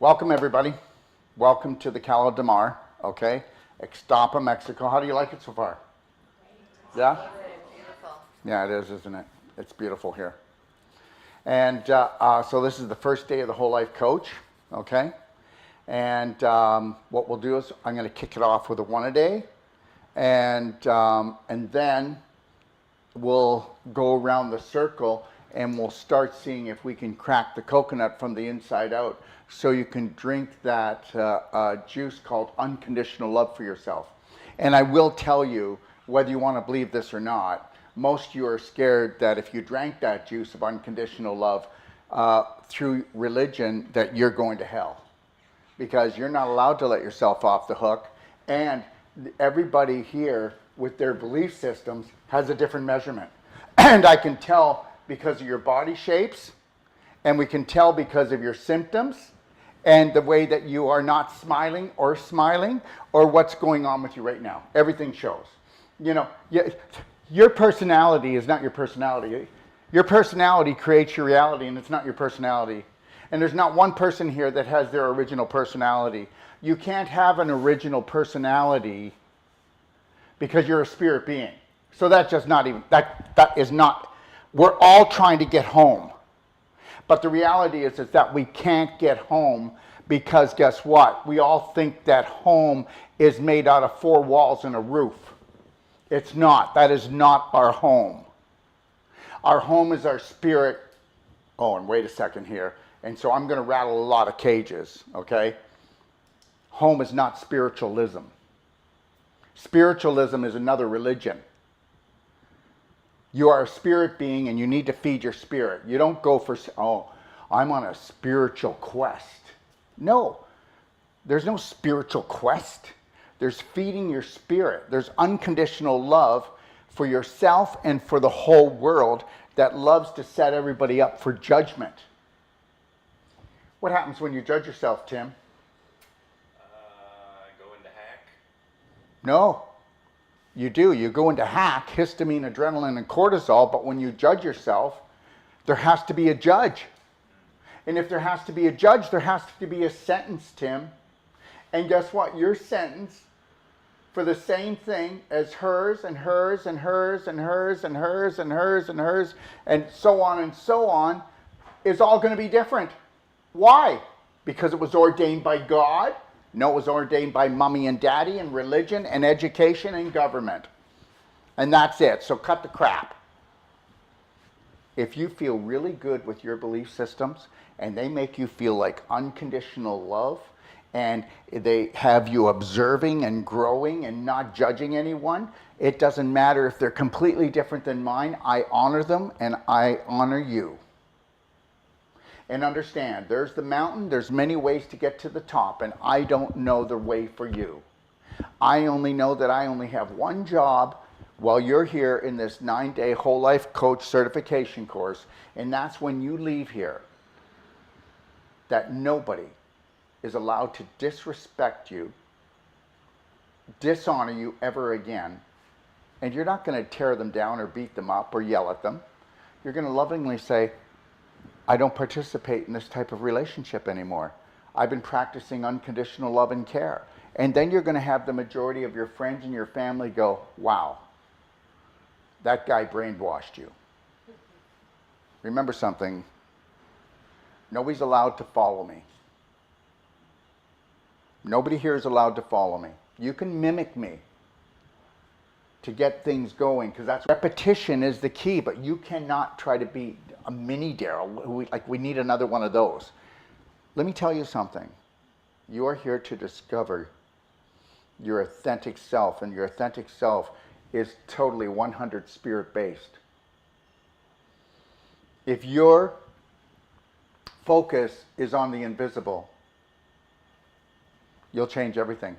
Welcome, everybody. Welcome to the Cala de Mar, okay? Ixtapa, Mexico. How do you like it so far? Yeah? Beautiful. Yeah, it is, isn't it? It's beautiful here. And so this is the first day of the Whole Life Coach, okay? And what we'll do is I'm going to kick it off with a one a day, and then we'll go around the circle and we'll start seeing if we can crack the coconut from the inside out, so you can drink that juice called unconditional love for yourself. And I will tell you, whether you want to believe this or not, most of you are scared that if you drank that juice of unconditional love through religion, that you're going to hell, because you're not allowed to let yourself off the hook. And everybody here with their belief systems has a different measurement. And I can tell because of your body shapes, and we can tell because of your symptoms, and the way that you are not smiling, or what's going on with you right now. Everything shows. You know, your personality is not your personality. Your personality creates your reality, and it's not your personality. And there's not one person here that has their original personality. You can't have an original personality because you're a spirit being. So that's just not even, that is not, we're all trying to get home. But the reality is that we can't get home, because guess what? We all think that home is made out of four walls and a roof. It's not. That is not our home. Our home is our spirit. Oh, and wait a second here. And so I'm going to rattle a lot of cages, okay? Home is not spiritualism. Spiritualism is another religion. You are a spirit being, and you need to feed your spirit. You don't go for, oh, I'm on a spiritual quest. No, there's no spiritual quest. There's feeding your spirit. There's unconditional love for yourself and for the whole world that loves to set everybody up for judgment. What happens when you judge yourself, Tim? Go into hack. No. You do. You go into hack, histamine, adrenaline, and cortisol, but when you judge yourself, there has to be a judge. And if there has to be a judge, there has to be a sentence, Tim. And guess what? Your sentence for the same thing as hers and hers and hers and hers and hers and hers and hers and so on is all going to be different. Why? Because it was ordained by God? No, it was ordained by mommy and daddy and religion and education and government. And that's it. So cut the crap. If you feel really good with your belief systems and they make you feel like unconditional love, and they have you observing and growing and not judging anyone, it doesn't matter if they're completely different than mine. I honor them and I honor you. And understand, there's the mountain, there's many ways to get to the top, and I don't know the way for you. I only know that I only have one job while you're here in this 9-day Whole Life Coach certification course, and that's when you leave here, that nobody is allowed to disrespect you, dishonor you ever again, and you're not going to tear them down or beat them up or yell at them. You're going to lovingly say, I don't participate in this type of relationship anymore. I've been practicing unconditional love and care. And then you're going to have the majority of your friends and your family go, wow, that guy brainwashed you. Remember something, nobody's allowed to follow me. Nobody here is allowed to follow me. You can mimic me to get things going, because that's repetition is the key, but you cannot try to be a mini Daryl. Like, we need another one of those. Let me tell you something. You are here to discover your authentic self, and your authentic self is totally 100 spirit based. If your focus is on the invisible, you'll change everything.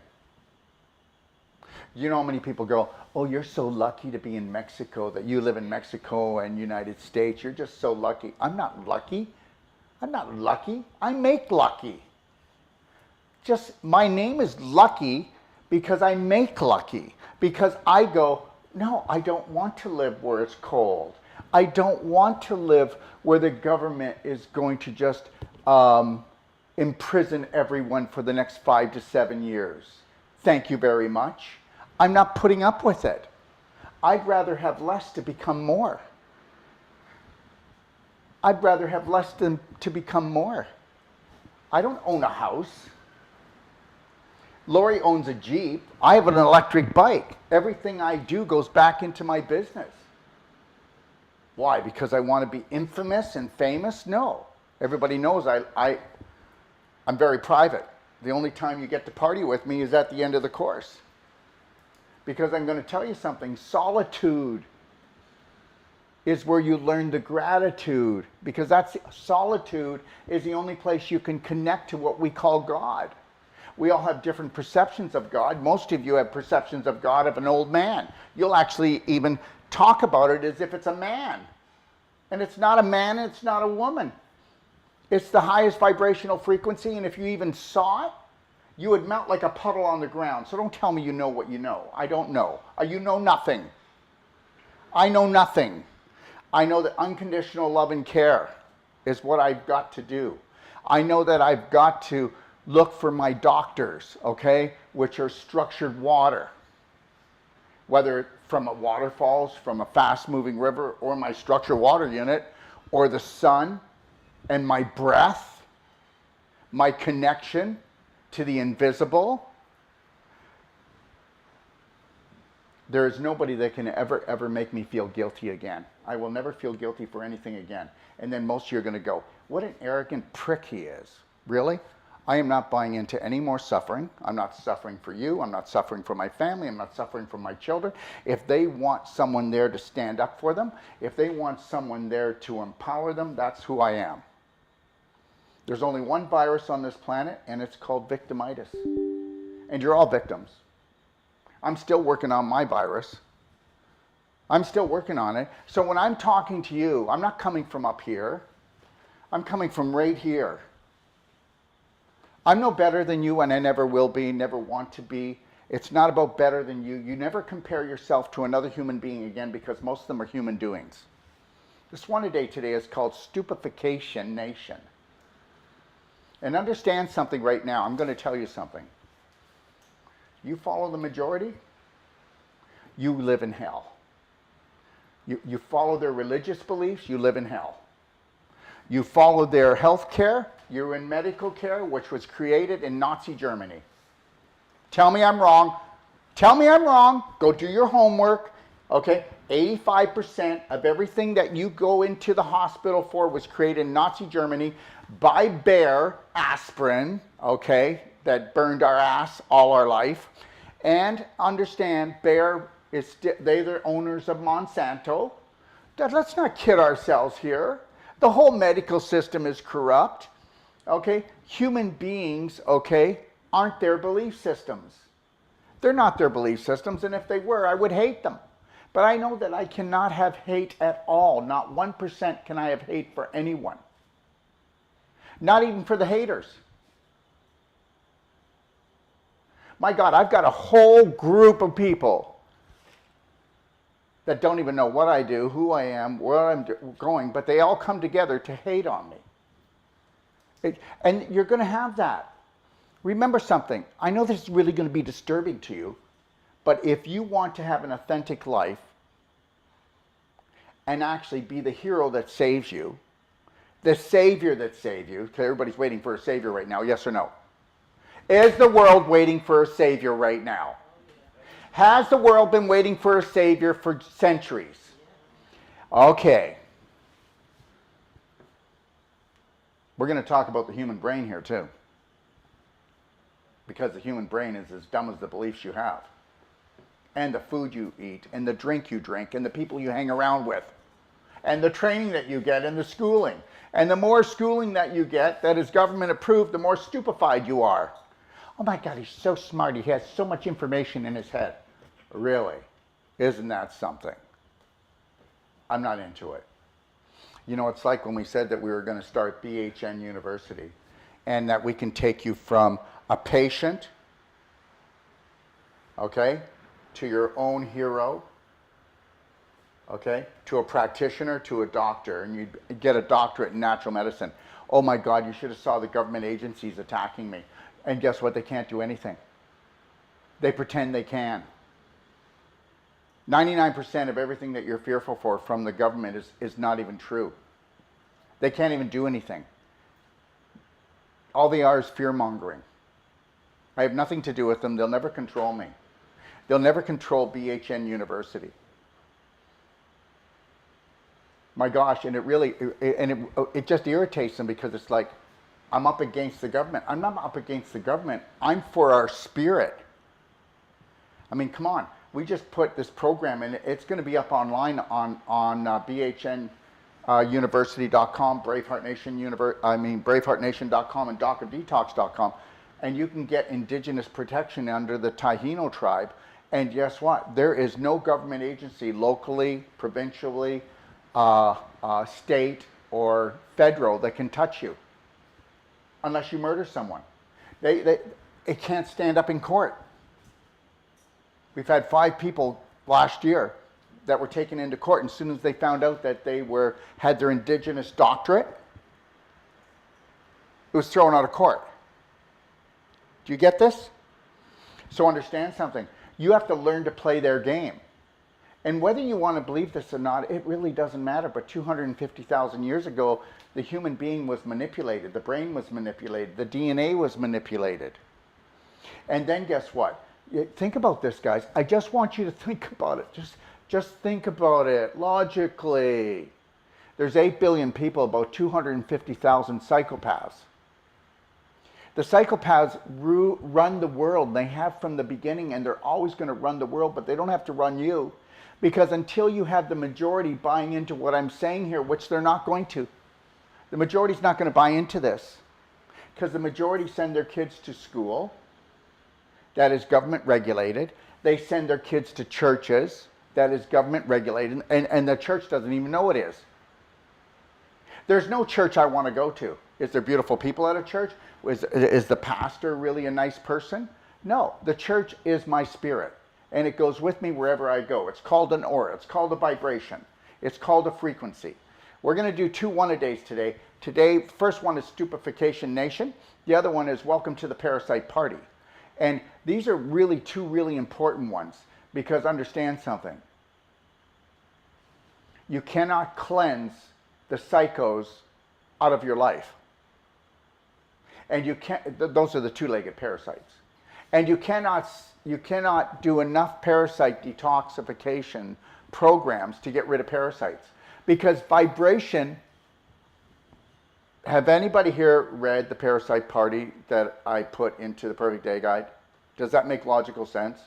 You know how many people go, oh, you're so lucky to be in Mexico, that you live in Mexico and United States. You're just so lucky. I'm not lucky. I'm not lucky. I make lucky. Just my name is Lucky because I make lucky. Because I go, no, I don't want to live where it's cold. I don't want to live where the government is going to just imprison everyone for the next 5 to 7 years. Thank you very much. I'm not putting up with it. I'd rather have less to become more. I'd rather have less than to become more. I don't own a house. Lori owns a Jeep. I have an electric bike. Everything I do goes back into my business. Why? Because I want to be infamous and famous? No. Everybody knows I'm very private. The only time you get to party with me is at the end of the course. Because I'm going to tell you something. Solitude is where you learn the gratitude. Because solitude is the only place you can connect to what we call God. We all have different perceptions of God. Most of you have perceptions of God of an old man. You'll actually even talk about it as if it's a man. And it's not a man, and it's not a woman. It's the highest vibrational frequency, and if you even saw it, you would melt like a puddle on the ground. So don't tell me you know what you know. I don't know. You know nothing. I know nothing. I know that unconditional love and care is what I've got to do. I know that I've got to look for my doctors, okay, which are structured water. Whether from a waterfalls, from a fast-moving river, or my structured water unit, or the sun, and my breath, my connection to the invisible. There is nobody that can ever make me feel guilty again. I will never feel guilty for anything again. And then most of you are going to go, what an arrogant prick he is. Really? I am not buying into any more suffering. I'm not suffering for you. I'm not suffering for my family. I'm not suffering for my children. If they want someone there to stand up for them, if they want someone there to empower them, that's who I am. There's only one virus on this planet, and it's called victimitis. And you're all victims. I'm still working on my virus. I'm still working on it. So when I'm talking to you, I'm not coming from up here. I'm coming from right here. I'm no better than you, and I never will be, never want to be. It's not about better than you. You never compare yourself to another human being again, because most of them are human doings. This one a day today is called Stupifi Cation Nation. And understand something right now. I'm going to tell you something. You follow the majority, you live in hell. You follow their religious beliefs, you live in hell. You follow their health care, you're in medical care, which was created in Nazi Germany. Tell me I'm wrong. Tell me I'm wrong. Go do your homework. Okay, 85% of everything that you go into the hospital for was created in Nazi Germany by Bayer aspirin, okay, that burned our ass all our life. And understand, Bayer is they're the owners of Monsanto. Let's not kid ourselves here. The whole medical system is corrupt. Okay, human beings, okay, aren't their belief systems. They're not their belief systems, and if they were, I would hate them. But I know that I cannot have hate at all. Not 1% can I have hate for anyone. Not even for the haters. My God, I've got a whole group of people that don't even know what I do, who I am, where I'm going, but they all come together to hate on me. And you're going to have that. Remember something. I know this is really going to be disturbing to you, but if you want to have an authentic life and actually be the hero that saves you, the savior that saves you, because everybody's waiting for a savior right now, yes or no? Is the world waiting for a savior right now? Has the world been waiting for a savior for centuries? Okay. We're going to talk about the human brain here too. Because the human brain is as dumb as the beliefs you have. And the food you eat, and the drink you drink, and the people you hang around with. And the training that you get, and the schooling. And the more schooling that you get that is government approved, the more stupefied you are. Oh my God, he's so smart. He has so much information in his head. Really? Isn't that something? I'm not into it. You know, it's like when we said that we were going to start BHN University and that we can take you from a patient, okay, to your own hero, okay, to a practitioner, to a doctor, and you get a doctorate in natural medicine. Oh my God, you should have saw the government agencies attacking me. And guess what? They can't do anything. They pretend they can. 99% of everything that you're fearful for from the government is not even true. They can't even do anything. All they are is fear-mongering. I have nothing to do with them. They'll never control me. They'll never control BHN University. My gosh, and it just irritates them because it's like, I'm up against the government. I'm not up against the government. I'm for our spirit. I mean, come on. We just put this program in. It's going to be up online on BHNuniversity.com, BraveheartNation.com, and DockofDetox.com, and you can get indigenous protection under the Taino tribe. And guess what? There is no government agency, locally, provincially, state, or federal, that can touch you unless you murder someone. It can't stand up in court. We've had 5 people last year that were taken into court, and as soon as they found out that they had their indigenous doctorate, it was thrown out of court. Do you get this? So understand something. You have to learn to play their game. And whether you want to believe this or not, it really doesn't matter. But 250,000 years ago, the human being was manipulated. The brain was manipulated. The DNA was manipulated. And then guess what? Think about this, guys. I just want you to think about it. Just think about it logically. There's 8 billion people, about 250,000 psychopaths. The psychopaths run the world. They have from the beginning, and they're always going to run the world, but they don't have to run you. Because until you have the majority buying into what I'm saying here, which they're not going to, the majority's not going to buy into this. Because the majority send their kids to school that is government regulated. They send their kids to churches that is government regulated, and the church doesn't even know it is. There's no church I want to go to. Is there beautiful people at a church? Is the pastor really a nice person? No, the church is my spirit, and it goes with me wherever I go. It's called an aura. It's called a vibration. It's called a frequency. We're going to do 2 one-a-days today. Today, first one is Stupification Nation. The other one is Welcome to the Parasite Party. And these are really 2 really important ones, because understand something. You cannot cleanse the psychos out of your life. And you can't, those are the 2-legged parasites. And you cannot do enough parasite detoxification programs to get rid of parasites. Because vibration, have anybody here read The Parasite Party that I put into the Perfect Day Guide? Does that make logical sense?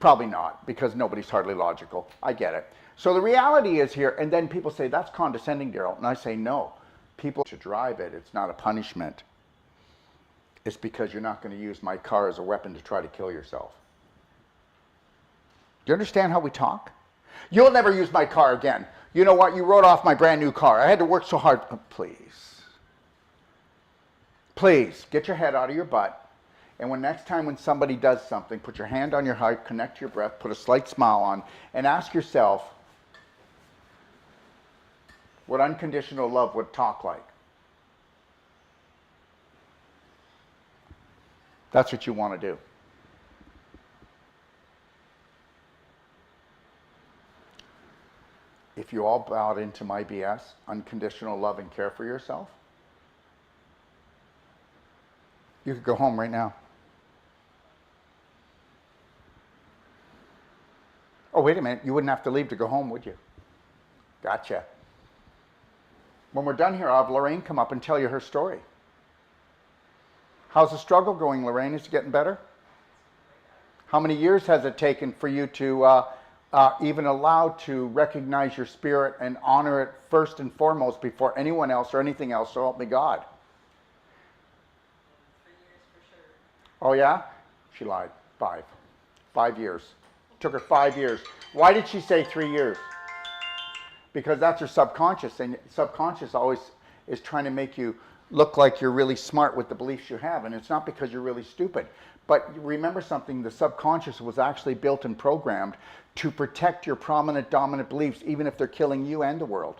Probably not, because nobody's hardly logical. I get it. So the reality is here, and then people say, that's condescending, Daryl. And I say, no. People should drive it. It's not a punishment. It's because you're not going to use my car as a weapon to try to kill yourself. Do you understand how we talk? You'll never use my car again. You know what? You wrote off my brand new car. I had to work so hard. Oh, please. Please, get your head out of your butt. And next time when somebody does something, put your hand on your heart, connect to your breath, put a slight smile on, and ask yourself what unconditional love would talk like. That's what you want to do. If you all bowed into my BS, unconditional love and care for yourself, you could go home right now. Oh, wait a minute. You wouldn't have to leave to go home, would you? Gotcha. When we're done here, I'll have Lorraine come up and tell you her story. How's the struggle going, Lorraine? Is it getting better? How many years has it taken for you to even allow to recognize your spirit and honor it first and foremost before anyone else or anything else, so help me God? 3 years for sure. Oh yeah? She lied. 5. 5 years. It took her 5 years. Why did she say 3 years? Because that's her subconscious, and subconscious always is trying to make you look like you're really smart with the beliefs you have, and it's not because you're really stupid. But remember something, the subconscious was actually built and programmed to protect your prominent, dominant beliefs, even if they're killing you and the world.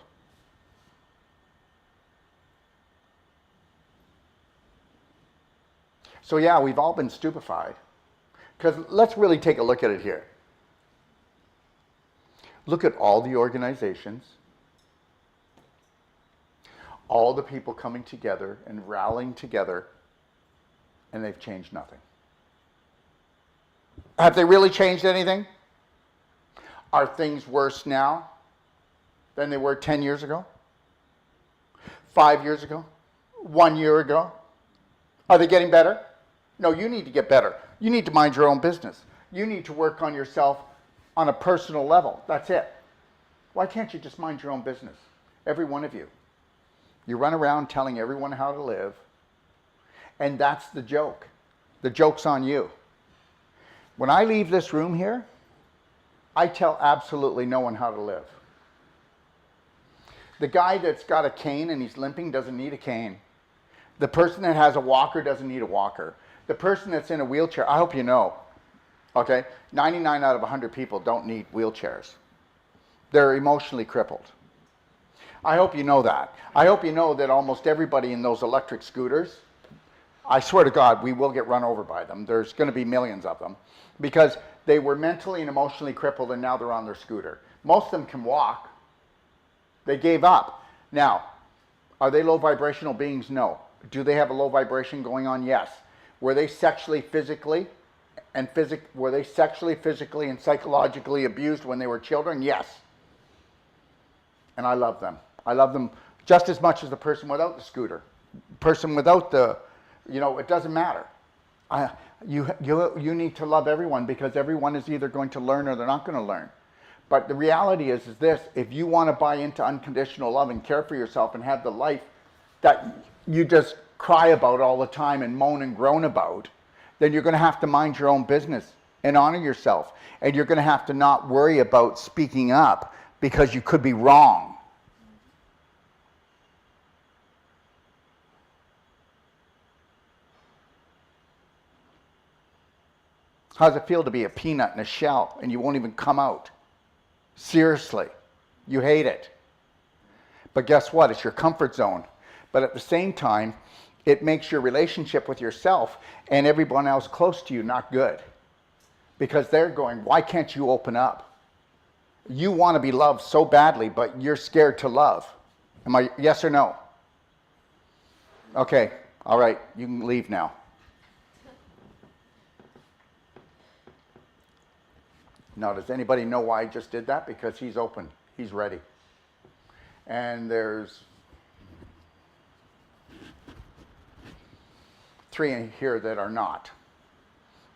So yeah, we've all been stupefied. Because let's really take a look at it here. Look at all the organizations, all the people coming together and rallying together, and they've changed nothing. Have they really changed anything? Are things worse now than they were 10 years ago? 5 years ago? 1 year ago? Are they getting better? No, you need to get better. You need to mind your own business. You need to work on yourself on a personal level. That's it. Why can't you just mind your own business? Every one of you. You run around telling everyone how to live, and that's the joke. The joke's on you. When I leave this room here, I tell absolutely no one how to live. The guy that's got a cane and he's limping doesn't need a cane. The person that has a walker doesn't need a walker. The person that's in a wheelchair, I hope you know, okay, 99 out of 100 people don't need wheelchairs. They're emotionally crippled. I hope you know that. I hope you know that almost everybody in those electric scooters, I swear to God, we will get run over by them. There's going to be millions of them because they were mentally and emotionally crippled and now they're on their scooter. Most of them can walk. They gave up. Now, are they low vibrational beings? No. Do they have a low vibration going on? Yes. Were they sexually, physically, and psychologically abused when they were children? Yes. And I love them. I love them just as much as the person without the scooter. Person without the, it doesn't matter. You need to love everyone because everyone is either going to learn or they're not going to learn. But the reality is this, if you want to buy into unconditional love and care for yourself and have the life that you just cry about all the time and moan and groan about, then you're going to have to mind your own business and honor yourself. And you're going to have to not worry about speaking up because you could be wrong. How does it feel to be a peanut in a shell and you won't even come out? Seriously, you hate it. But guess what? It's your comfort zone. But at the same time, it makes your relationship with yourself and everyone else close to you not good. Because they're going, why can't you open up? You want to be loved so badly, but you're scared to love. Am I, yes or no? Okay, all right, you can leave now. Now, does anybody know why I just did that? Because he's open, he's ready. And there's 3 in here that are not.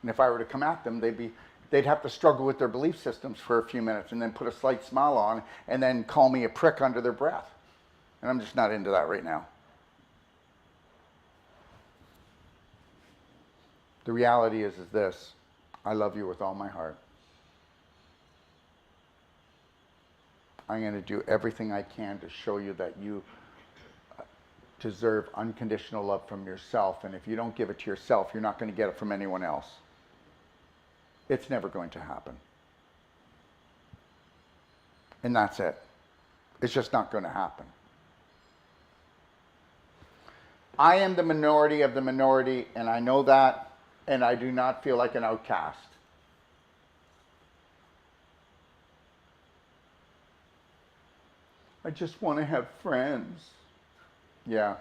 And if I were to come at them, they'd have to struggle with their belief systems for a few minutes and then put a slight smile on and then call me a prick under their breath. And I'm just not into that right now. The reality is this, I love you with all my heart. I'm going to do everything I can to show you that you deserve unconditional love from yourself. And if you don't give it to yourself, you're not going to get it from anyone else. It's never going to happen. And that's it. It's just not going to happen. I am the minority of the minority, and I know that, and I do not feel like an outcast. I just want to have friends. Yeah,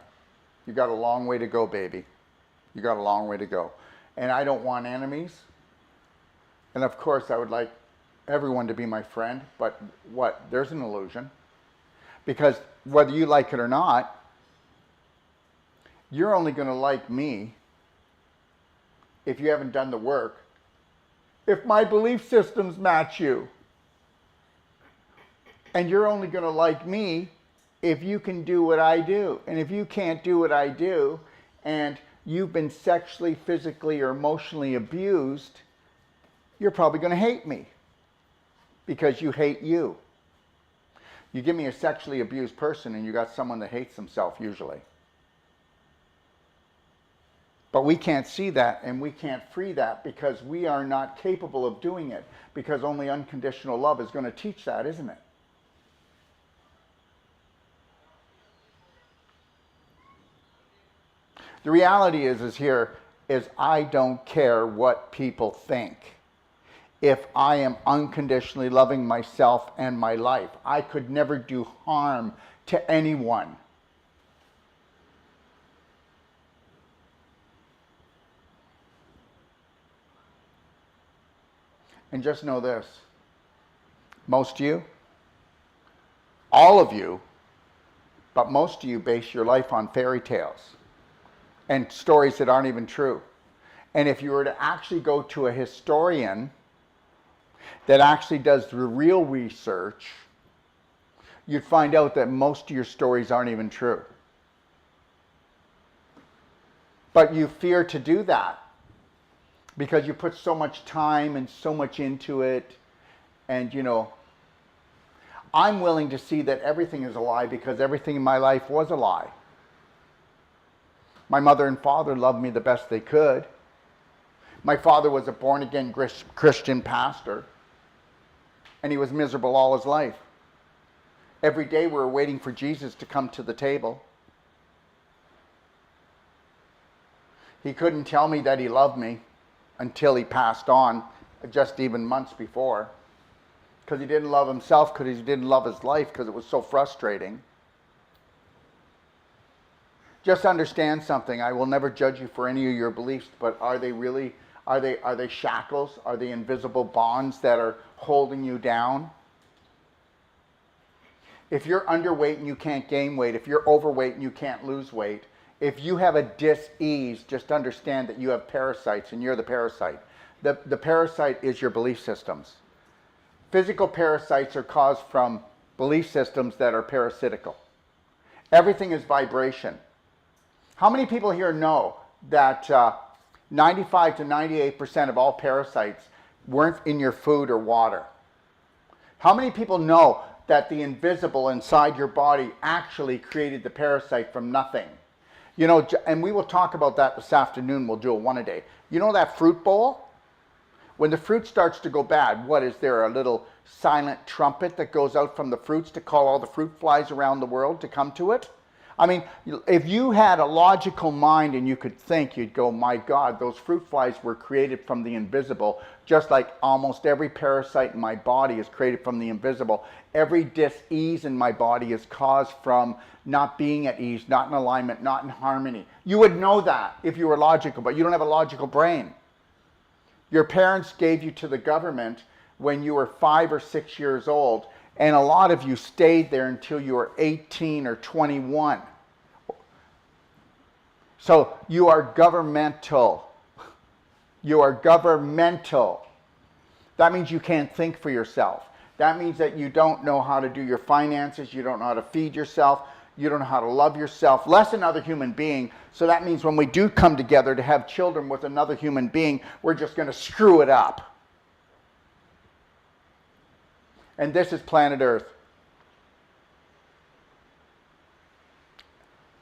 you got a long way to go, baby. You got a long way to go. And I don't want enemies. And of course, I would like everyone to be my friend, but what? There's an illusion. Because whether you like it or not, you're only going to like me if you haven't done the work. If my belief systems match you. And you're only going to like me if you can do what I do. And if you can't do what I do, and you've been sexually, physically, or emotionally abused, you're probably going to hate me because you hate you. You give me a sexually abused person and you got someone that hates himself usually. But we can't see that and we can't free that because we are not capable of doing it, because only unconditional love is going to teach that, isn't it? The reality is here, is I don't care what people think. If I am unconditionally loving myself and my life, I could never do harm to anyone. And just know this, most of you, all of you, but most of you base your life on fairy tales and stories that aren't even true. And if you were to actually go to a historian that actually does the real research, you'd find out that most of your stories aren't even true. But you fear to do that because you put so much time and so much into it. And you know, I'm willing to see that everything is a lie because everything in my life was a lie. My mother and father loved me the best they could. My father was a born-again Christian pastor, and he was miserable all his life. Every day we were waiting for Jesus to come to the table. He couldn't tell me that he loved me until he passed on, just even months before, because he didn't love himself, because he didn't love his life, because it was so frustrating. Just understand something. I will never judge you for any of your beliefs, but are they really, are they shackles? Are they invisible bonds that are holding you down? If you're underweight and you can't gain weight, if you're overweight and you can't lose weight, if you have a dis-ease, just understand that you have parasites and you're the parasite. The parasite is your belief systems. Physical parasites are caused from belief systems that are parasitical. Everything is vibration. How many people here know that 95 to 98% of all parasites weren't in your food or water? How many people know that the invisible inside your body actually created the parasite from nothing? You know, and we will talk about that this afternoon. We'll do a one-a-day. You know that fruit bowl? When the fruit starts to go bad, what is there, a little silent trumpet that goes out from the fruits to call all the fruit flies around the world to come to it? I mean, if you had a logical mind and you could think, you'd go, my God, those fruit flies were created from the invisible, just like almost every parasite in my body is created from the invisible. Every dis-ease in my body is caused from not being at ease, not in alignment, not in harmony. You would know that if you were logical, but you don't have a logical brain. Your parents gave you to the government when you were 5 or 6 years old, and a lot of you stayed there until you were 18 or 21. So you are governmental. You are governmental. That means you can't think for yourself. That means that you don't know how to do your finances, you don't know how to feed yourself, you don't know how to love yourself, less another human being. So that means when we do come together to have children with another human being, we're just going to screw it up. And this is planet Earth.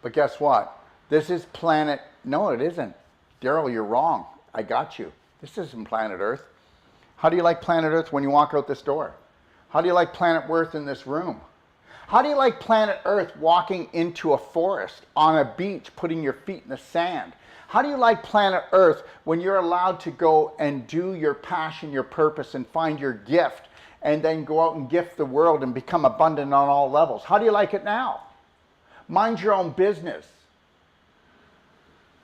But guess what? This is planet... No, it isn't. Daryl, you're wrong. I got you. This isn't planet Earth. How do you like planet Earth when you walk out this door? How do you like planet Earth in this room? How do you like planet Earth walking into a forest, on a beach, putting your feet in the sand? How do you like planet Earth when you're allowed to go and do your passion, your purpose, and find your gift, and then go out and gift the world and become abundant on all levels? How do you like it now? Mind your own business.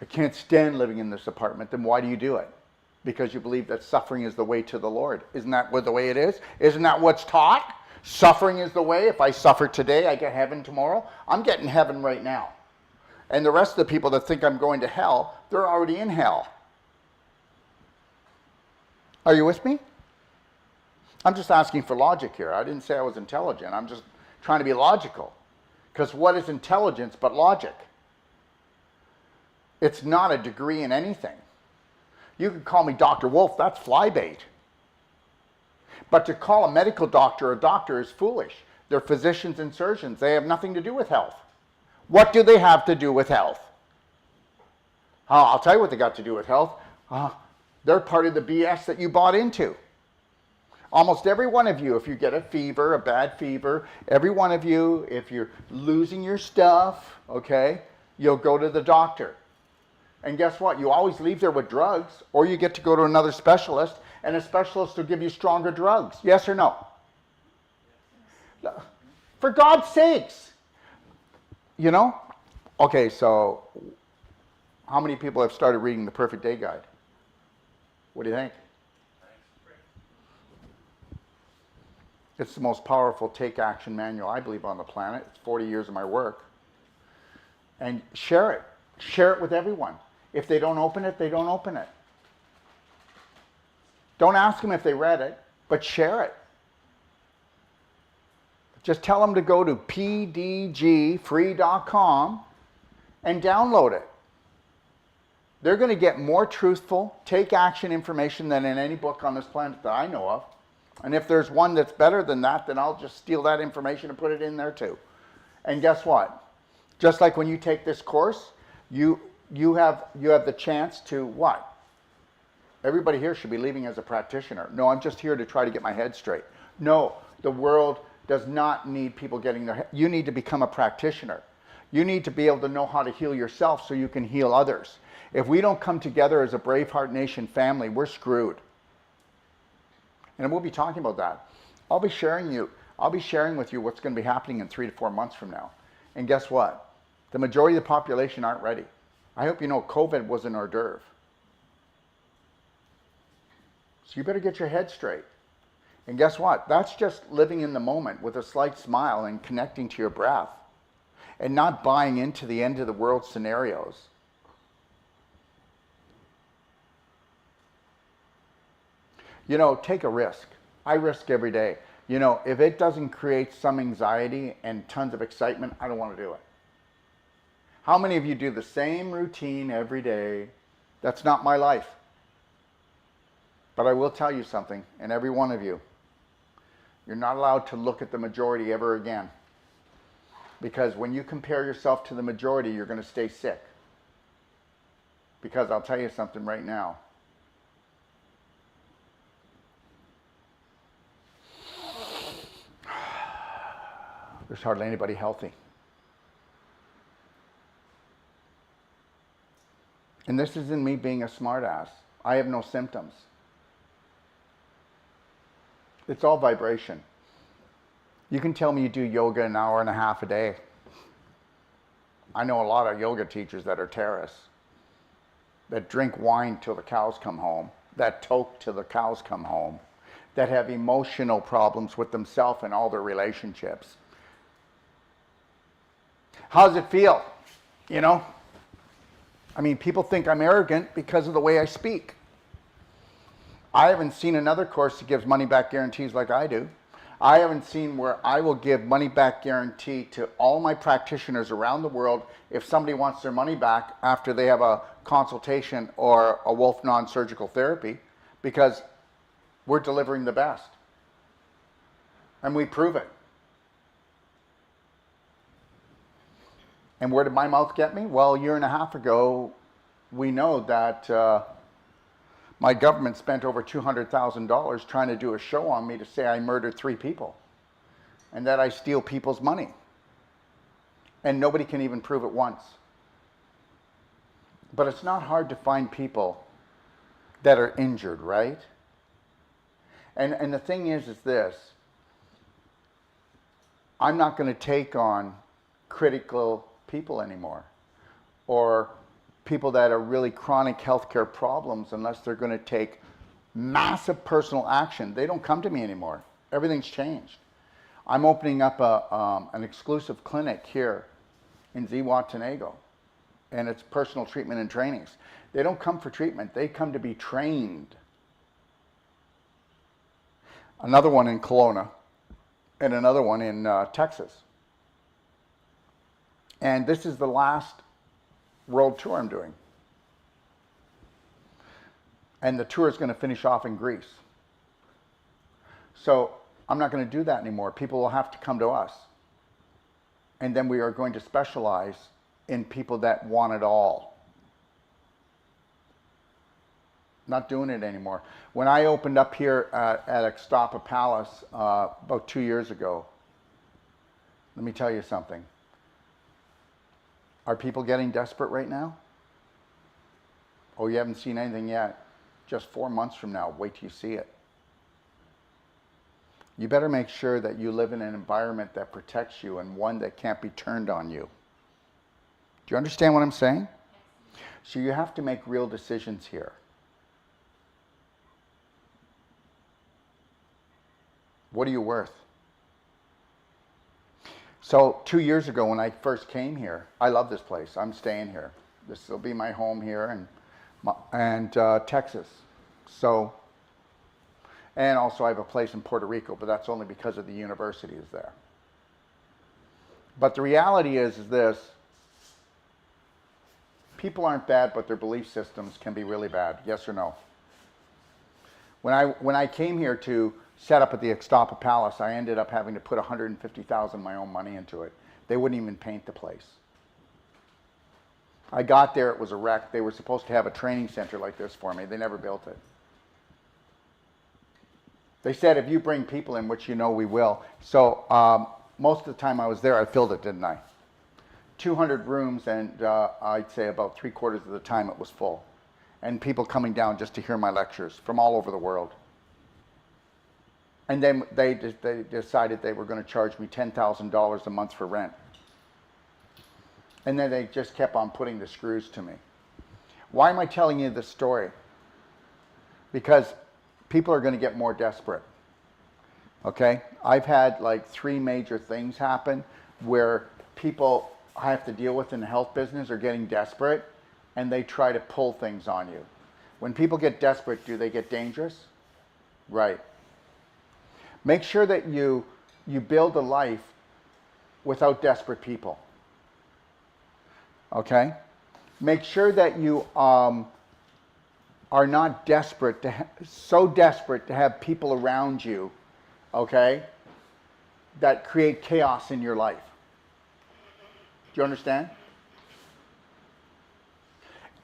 I can't stand living in this apartment. Then why do you do it? Because you believe that suffering is the way to the Lord. Isn't that what the way it is? Isn't that what's taught? Suffering is the way. If I suffer today, I get heaven tomorrow. I'm getting heaven right now. And the rest of the people that think I'm going to hell, they're already in hell. Are you with me? I'm just asking for logic here. I didn't say I was intelligent. I'm just trying to be logical. Because what is intelligence but logic? It's not a degree in anything. You can call me Dr. Wolf, that's flybait. But to call a medical doctor a doctor is foolish. They're physicians and surgeons. They have nothing to do with health. What do they have to do with health? I'll tell you what they got to do with health. They're part of the BS that you bought into. Almost every one of you, if you get a fever, a bad fever, every one of you, if you're losing your stuff, okay, you'll go to the doctor. And guess what? You always leave there with drugs, or you get to go to another specialist, and a specialist will give you stronger drugs. Yes or no? For God's sakes. You know? Okay, so how many people have started reading the Perfect Day Guide? What do you think? It's the most powerful take action manual, I believe, on the planet. It's 40 years of my work. And share it. Share it with everyone. If they don't open it, they don't open it. Don't ask them if they read it, but share it. Just tell them to go to pdgfree.com and download it. They're going to get more truthful, take action information than in any book on this planet that I know of. And if there's one that's better than that, then I'll just steal that information and put it in there too. And guess what? Just like when you take this course, you have the chance to what? Everybody here should be leaving as a practitioner. No, I'm just here to try to get my head straight. No, the world does not need people getting their head. You need to become a practitioner. You need to be able to know how to heal yourself so you can heal others. If we don't come together as a Braveheart Nation family, we're screwed. And we'll be talking about that. I'll be sharing with you what's going to be happening in 3 to 4 months from now. And guess what? The majority of the population aren't ready. I hope you know COVID was an hors d'oeuvre. So you better get your head straight. And guess what? That's just living in the moment with a slight smile and connecting to your breath and not buying into the end of the world scenarios. You know, take a risk. I risk every day. You know, if it doesn't create some anxiety and tons of excitement, I don't want to do it. How many of you do the same routine every day? That's not my life. But I will tell you something, and every one of you, you're not allowed to look at the majority ever again. Because when you compare yourself to the majority, you're going to stay sick. Because I'll tell you something right now. There's hardly anybody healthy. And this isn't me being a smartass. I have no symptoms. It's all vibration. You can tell me you do yoga an hour and a half a day. I know a lot of yoga teachers that are terrorists, that drink wine till the cows come home, that toke till the cows come home, that have emotional problems with themselves and all their relationships. How does it feel? You know? I mean, people think I'm arrogant because of the way I speak. I haven't seen another course that gives money back guarantees like I do. I haven't seen where I will give money back guarantee to all my practitioners around the world if somebody wants their money back after they have a consultation or a Wolf non-surgical therapy, because we're delivering the best. And we prove it. And where did my mouth get me? Well, a year and a half ago, we know that my government spent over $200,000 trying to do a show on me to say I murdered 3 people and that I steal people's money. And nobody can even prove it once. But it's not hard to find people that are injured, right? And the thing is this. I'm not going to take on critical people anymore, or people that are really chronic healthcare problems, unless they're going to take massive personal action. They don't come to me anymore. Everything's changed. I'm opening up an exclusive clinic here in Zihuatanejo, and it's personal treatment and trainings. They don't come for treatment. They come to be trained. Another one in Kelowna, and another one in Texas. And this is the last world tour I'm doing. And the tour is going to finish off in Greece. So I'm not going to do that anymore. People will have to come to us. And then we are going to specialize in people that want it all. Not doing it anymore. When I opened up here at Stupifi Palace about 2 years ago, let me tell you something. Are people getting desperate right now? Oh, you haven't seen anything yet? Just 4 months from now, wait till you see it. You better make sure that you live in an environment that protects you and one that can't be turned on you. Do you understand what I'm saying? So you have to make real decisions here. What are you worth? So 2 years ago when I first came here, I love this place. I'm staying here. This will be my home here and Texas. So, and also I have a place in Puerto Rico, but that's only because of the university is there. But the reality is this: people aren't bad, but their belief systems can be really bad. Yes or no? When I came here to set up at the Stupifi Palace, I ended up having to put $150,000 of my own money into it. They wouldn't even paint the place. I got there, it was a wreck. They were supposed to have a training center like this for me. They never built it. They said, if you bring people in, which you know we will. So most of the time I was there, I filled it, didn't I? 200 rooms, and I'd say about 3/4 of the time it was full. And people coming down just to hear my lectures from all over the world. And then they decided they were going to charge me $10,000 a month for rent. And then they just kept on putting the screws to me. Why am I telling you this story? Because people are going to get more desperate. Okay? I've had like 3 major things happen where people I have to deal with in the health business are getting desperate, and they try to pull things on you. When people get desperate, do they get dangerous? Right. Make sure that you build a life without desperate people. Okay? Make sure that you are not desperate, so desperate to have people around you, okay, that create chaos in your life. Do you understand?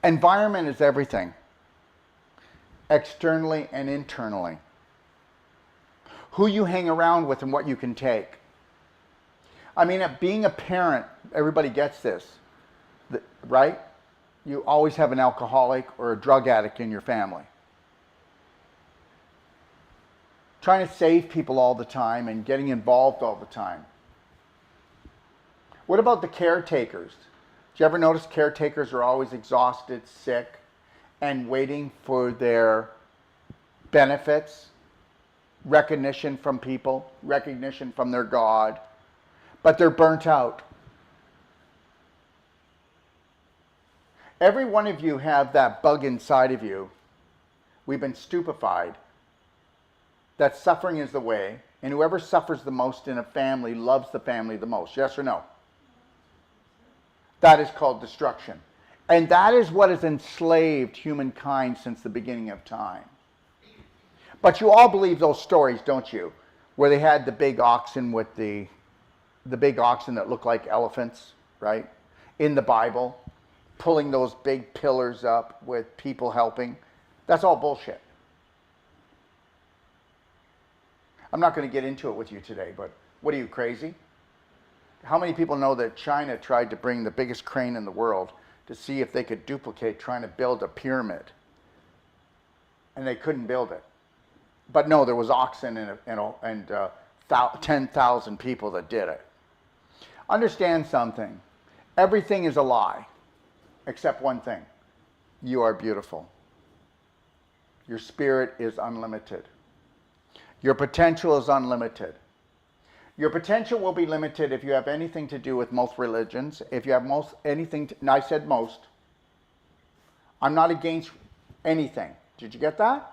Environment is everything, externally and internally. Who you hang around with and what you can take. I mean, being a parent, everybody gets this, right? You always have an alcoholic or a drug addict in your family. Trying to save people all the time and getting involved all the time. What about the caretakers? Do you ever notice caretakers are always exhausted, sick, and waiting for their benefits, recognition from people, recognition from their God, but they're burnt out. Every one of you have that bug inside of you. We've been stupefied. That suffering is the way, and whoever suffers the most in a family loves the family the most. Yes or no? That is called destruction. And that is what has enslaved humankind since the beginning of time. But you all believe those stories, don't you? Where they had the big oxen with the big oxen that look like elephants, right? In the Bible, pulling those big pillars up with people helping. That's all bullshit. I'm not going to get into it with you today, but what are you, crazy? How many people know that China tried to bring the biggest crane in the world to see if they could duplicate trying to build a pyramid? And they couldn't build it. But no, there was oxen and 10,000 people that did it. Understand something. Everything is a lie, except one thing. You are beautiful. Your spirit is unlimited. Your potential is unlimited. Your potential will be limited if you have anything to do with most religions. If you have and I said most. I'm not against anything. Did you get that?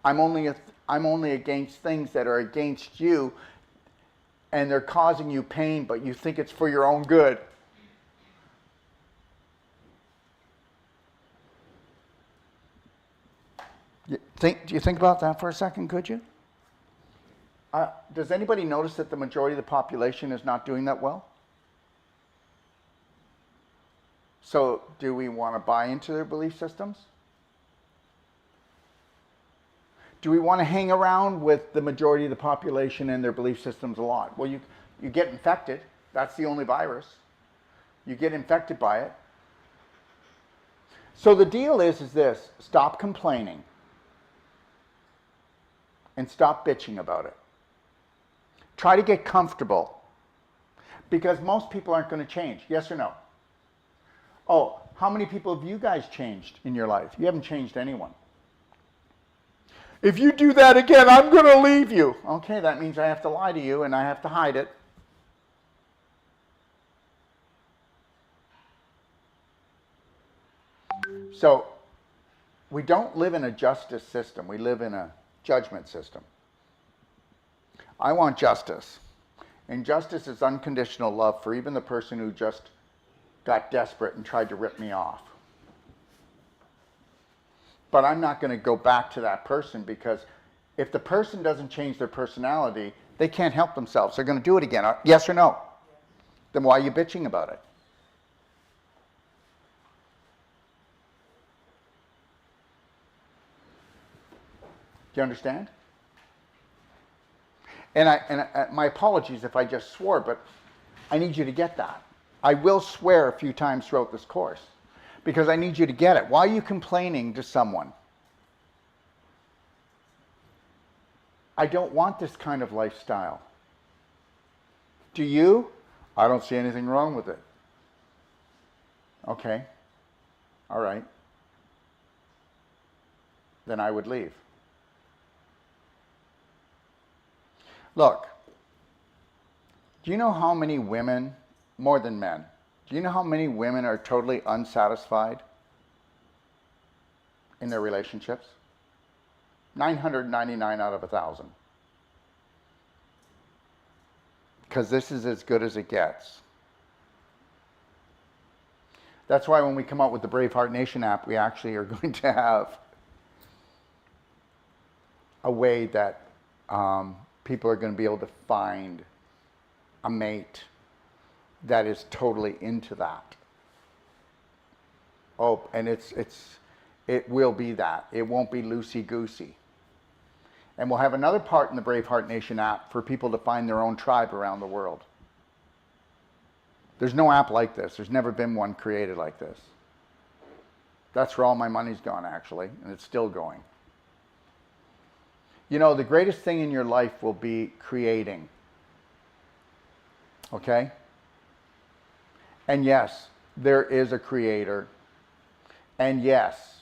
I'm only against things that are against you, and they're causing you pain, but you think it's for your own good. Do you think about that for a second, could you? Does anybody notice that the majority of the population is not doing that well? So do we want to buy into their belief systems? Do we want to hang around with the majority of the population and their belief systems a lot? Well, you get infected. That's the only virus. You get infected by it. So the deal is this: stop complaining and stop bitching about it. Try to get comfortable, because most people aren't going to change. Yes or no? Oh, how many people have you guys changed in your life? You haven't changed anyone. If you do that again, I'm going to leave you. Okay, that means I have to lie to you and I have to hide it. So we don't live in a justice system. We live in a judgment system. I want justice. And justice is unconditional love for even the person who just got desperate and tried to rip me off. But I'm not going to go back to that person, because if the person doesn't change their personality, they can't help themselves. They're going to do it again. Yes or no? Then why are you bitching about it? Do you understand? And my apologies if I just swore, but I need you to get that. I will swear a few times throughout this course, because I need you to get it. Why are you complaining to someone? I don't want this kind of lifestyle. Do you? I don't see anything wrong with it. Okay. All right. Then I would leave. Look, do you know how many women, more than men, do you know how many women are totally unsatisfied in their relationships? 999 out of 1,000. Because this is as good as it gets. That's why when we come out with the Braveheart Nation app, we actually are going to have a way that people are going to be able to find a mate that is totally into that. Oh, and it will be that. It won't be loosey-goosey. And we'll have another part in the Braveheart Nation app for people to find their own tribe around the world. There's no app like this. There's never been one created like this. That's where all my money's gone, actually, and it's still going. You know, the greatest thing in your life will be creating. Okay? And yes, there is a creator. And yes,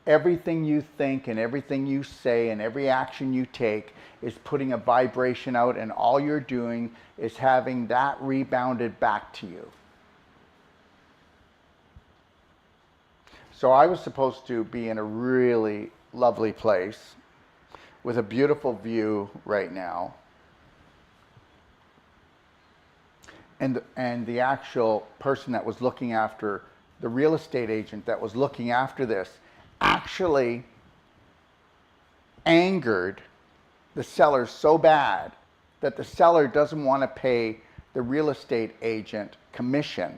everything you think and everything you say and every action you take is putting a vibration out, and all you're doing is having that rebounded back to you. So I was supposed to be in a really lovely place with a beautiful view right now. And the actual person that was looking after, the real estate agent that was looking after this, actually angered the seller so bad that the seller doesn't want to pay the real estate agent commission.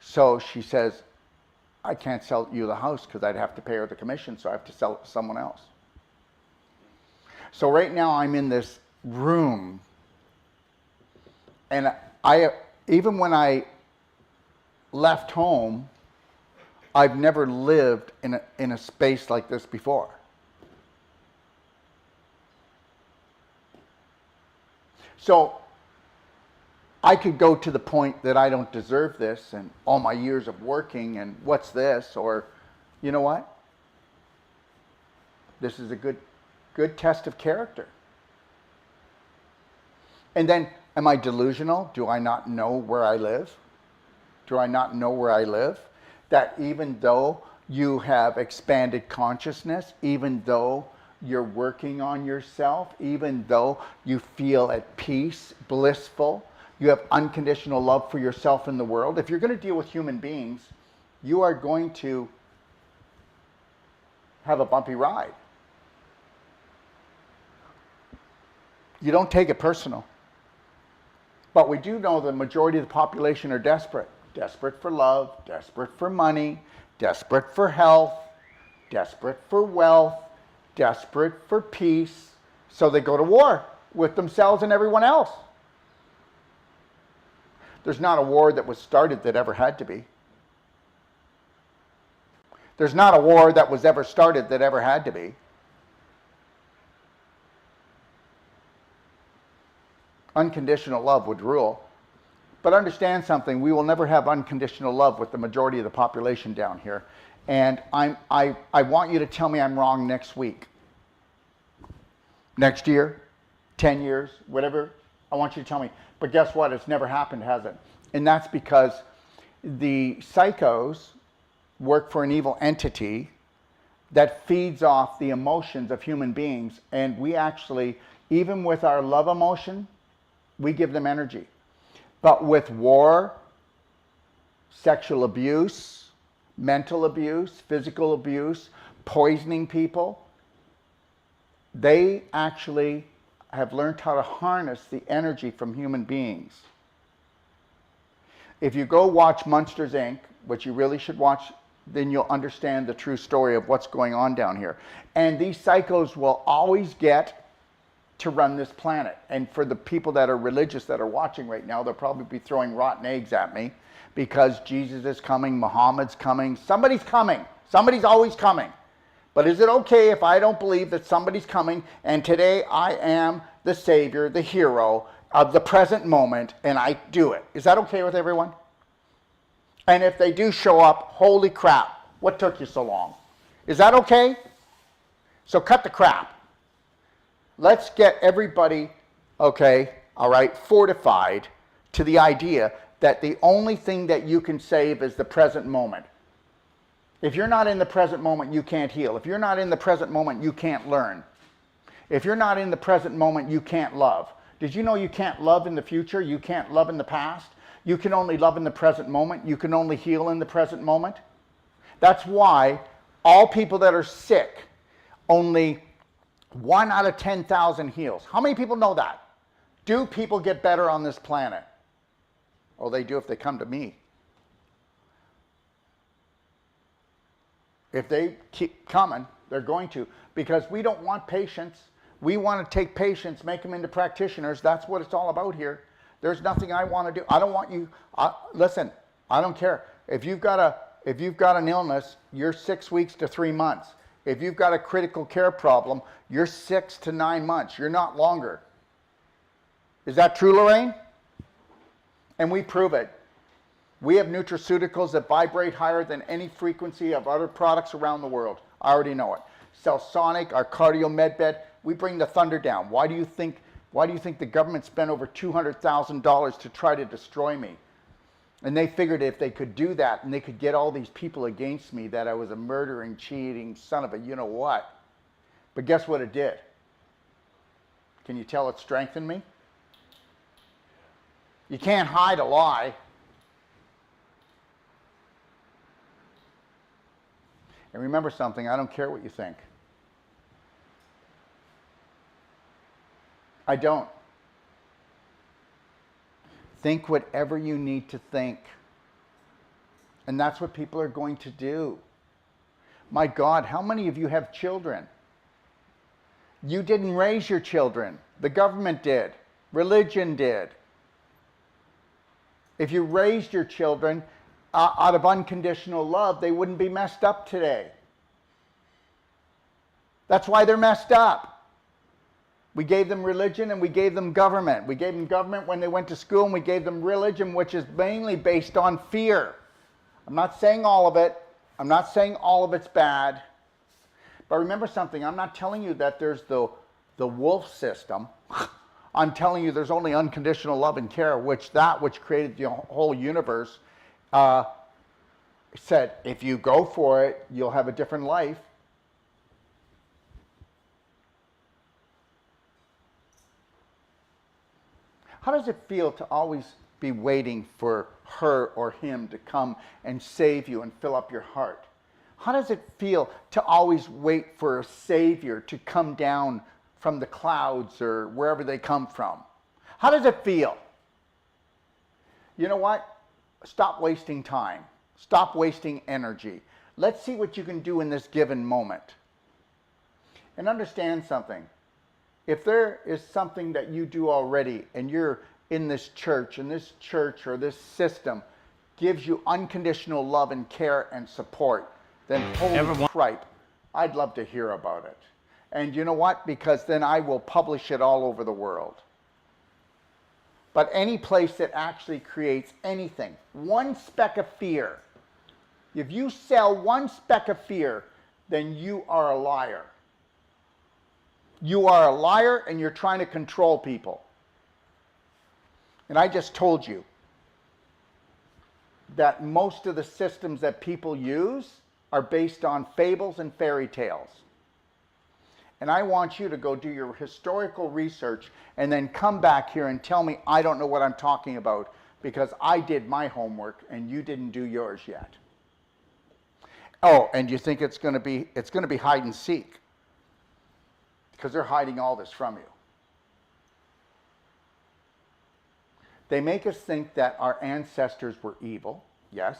So she says, I can't sell you the house because I'd have to pay her the commission, so I have to sell it to someone else. So right now I'm in this room, and even when I left home, I've never lived in a space like this before. So I could go to the point that I don't deserve this, and all my years of working, and what's this? Or, you know what? This is a good test of character. And then, am I delusional? Do I not know where I live? Do I not know where I live? That even though you have expanded consciousness, even though you're working on yourself, even though you feel at peace, blissful, you have unconditional love for yourself and the world, if you're going to deal with human beings, you are going to have a bumpy ride. You don't take it personal. But we do know the majority of the population are desperate. Desperate for love, desperate for money, desperate for health, desperate for wealth, desperate for peace. So they go to war with themselves and everyone else. There's not a war that was started that ever had to be. There's not a war that was ever started that ever had to be. Unconditional love would rule. But understand something, we will never have unconditional love with the majority of the population down here. And I want you to tell me I'm wrong next week. Next year, 10 years, whatever, I want you to tell me. But guess what? It's never happened, has it? And that's because the psychos work for an evil entity that feeds off the emotions of human beings. And we actually, even with our love emotion, we give them energy. But with war, sexual abuse, mental abuse, physical abuse, poisoning people, they actually have learned how to harness the energy from human beings. If you go watch Monsters, Inc., which you really should watch, then you'll understand the true story of what's going on down here. And these psychos will always get to run this planet. And for the people that are religious that are watching right now, they'll probably be throwing rotten eggs at me because Jesus is coming, Muhammad's coming, somebody's coming. Somebody's always coming. But is it okay if I don't believe that somebody's coming and today I am the savior, the hero of the present moment, and I do it? Is that okay with everyone? And if they do show up, holy crap, what took you so long? Is that okay? So cut the crap. Let's get everybody, okay, all right, fortified to the idea that the only thing that you can save is the present moment. If you're not in the present moment, you can't heal. If you're not in the present moment, you can't learn. If you're not in the present moment, you can't love. Did you know you can't love in the future? You can't love in the past? You can only love in the present moment. You can only heal in the present moment. That's why all people that are sick, only 1 out of 10,000 heals. How many people know that? Do people get better on this planet? Oh, they do if they come to me. If they keep coming, they're going to. Because we don't want patients. We want to take patients, make them into practitioners. That's what it's all about here. There's nothing I want to do. I don't want you, listen, I don't care. If you've got an illness, you're 6 weeks to 3 months. If you've got a critical care problem, you're 6 to 9 months. You're not longer. Is that true, Lorraine? And we prove it. We have nutraceuticals that vibrate higher than any frequency of other products around the world. I already know it. Cellsonic, our cardio med bed, we bring the thunder down. Why do you think the government spent over $200,000 to try to destroy me? And they figured if they could do that and they could get all these people against me that I was a murdering, cheating son of a you-know-what. But guess what it did? Can you tell it strengthened me? You can't hide a lie. And remember something, I don't care what you think. I don't. Think whatever you need to think. And that's what people are going to do. My God, how many of you have children? You didn't raise your children. The government did. Religion did. If you raised your children out of unconditional love, they wouldn't be messed up today. That's why they're messed up. We gave them religion and we gave them government. We gave them government when they went to school, and we gave them religion, which is mainly based on fear. I'm not saying all of it. I'm not saying all of it's bad. But remember something, I'm not telling you that there's the wolf system. I'm telling you there's only unconditional love and care, which created the whole universe said, if you go for it, you'll have a different life. How does it feel to always be waiting for her or him to come and save you and fill up your heart? How does it feel to always wait for a savior to come down from the clouds or wherever they come from? How does it feel? You know what? Stop wasting time. Stop wasting energy. Let's see what you can do in this given moment. And understand something. If there is something that you do already and you're in this church or this system gives you unconditional love and care and support, then holy cripe, I'd love to hear about it. And you know what? Because then I will publish it all over the world. But any place that actually creates anything, one speck of fear, if you sell one speck of fear, then you are a liar. You are a liar and you're trying to control people. And I just told you that most of the systems that people use are based on fables and fairy tales. And I want you to go do your historical research and then come back here and tell me I don't know what I'm talking about because I did my homework and you didn't do yours yet. Oh, and you think it's going to be hide and seek because they're hiding all this from you. They make us think that our ancestors were evil, yes.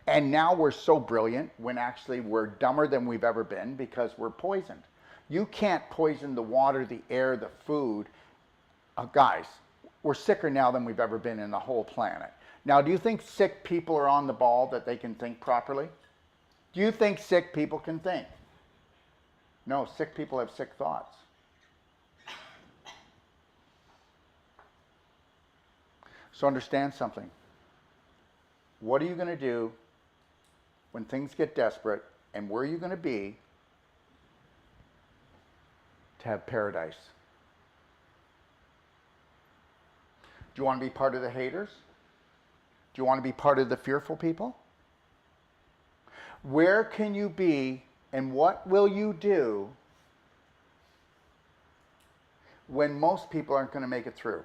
And now we're so brilliant when actually we're dumber than we've ever been because we're poisoned. You can't poison the water, the air, the food. Guys, we're sicker now than we've ever been in the whole planet. Now, do you think sick people are on the ball that they can think properly? Do you think sick people can think? No, sick people have sick thoughts. So understand something. What are you going to do when things get desperate, and where are you going to be to have paradise? Do you want to be part of the haters? Do you want to be part of the fearful people? Where can you be and what will you do when most people aren't going to make it through?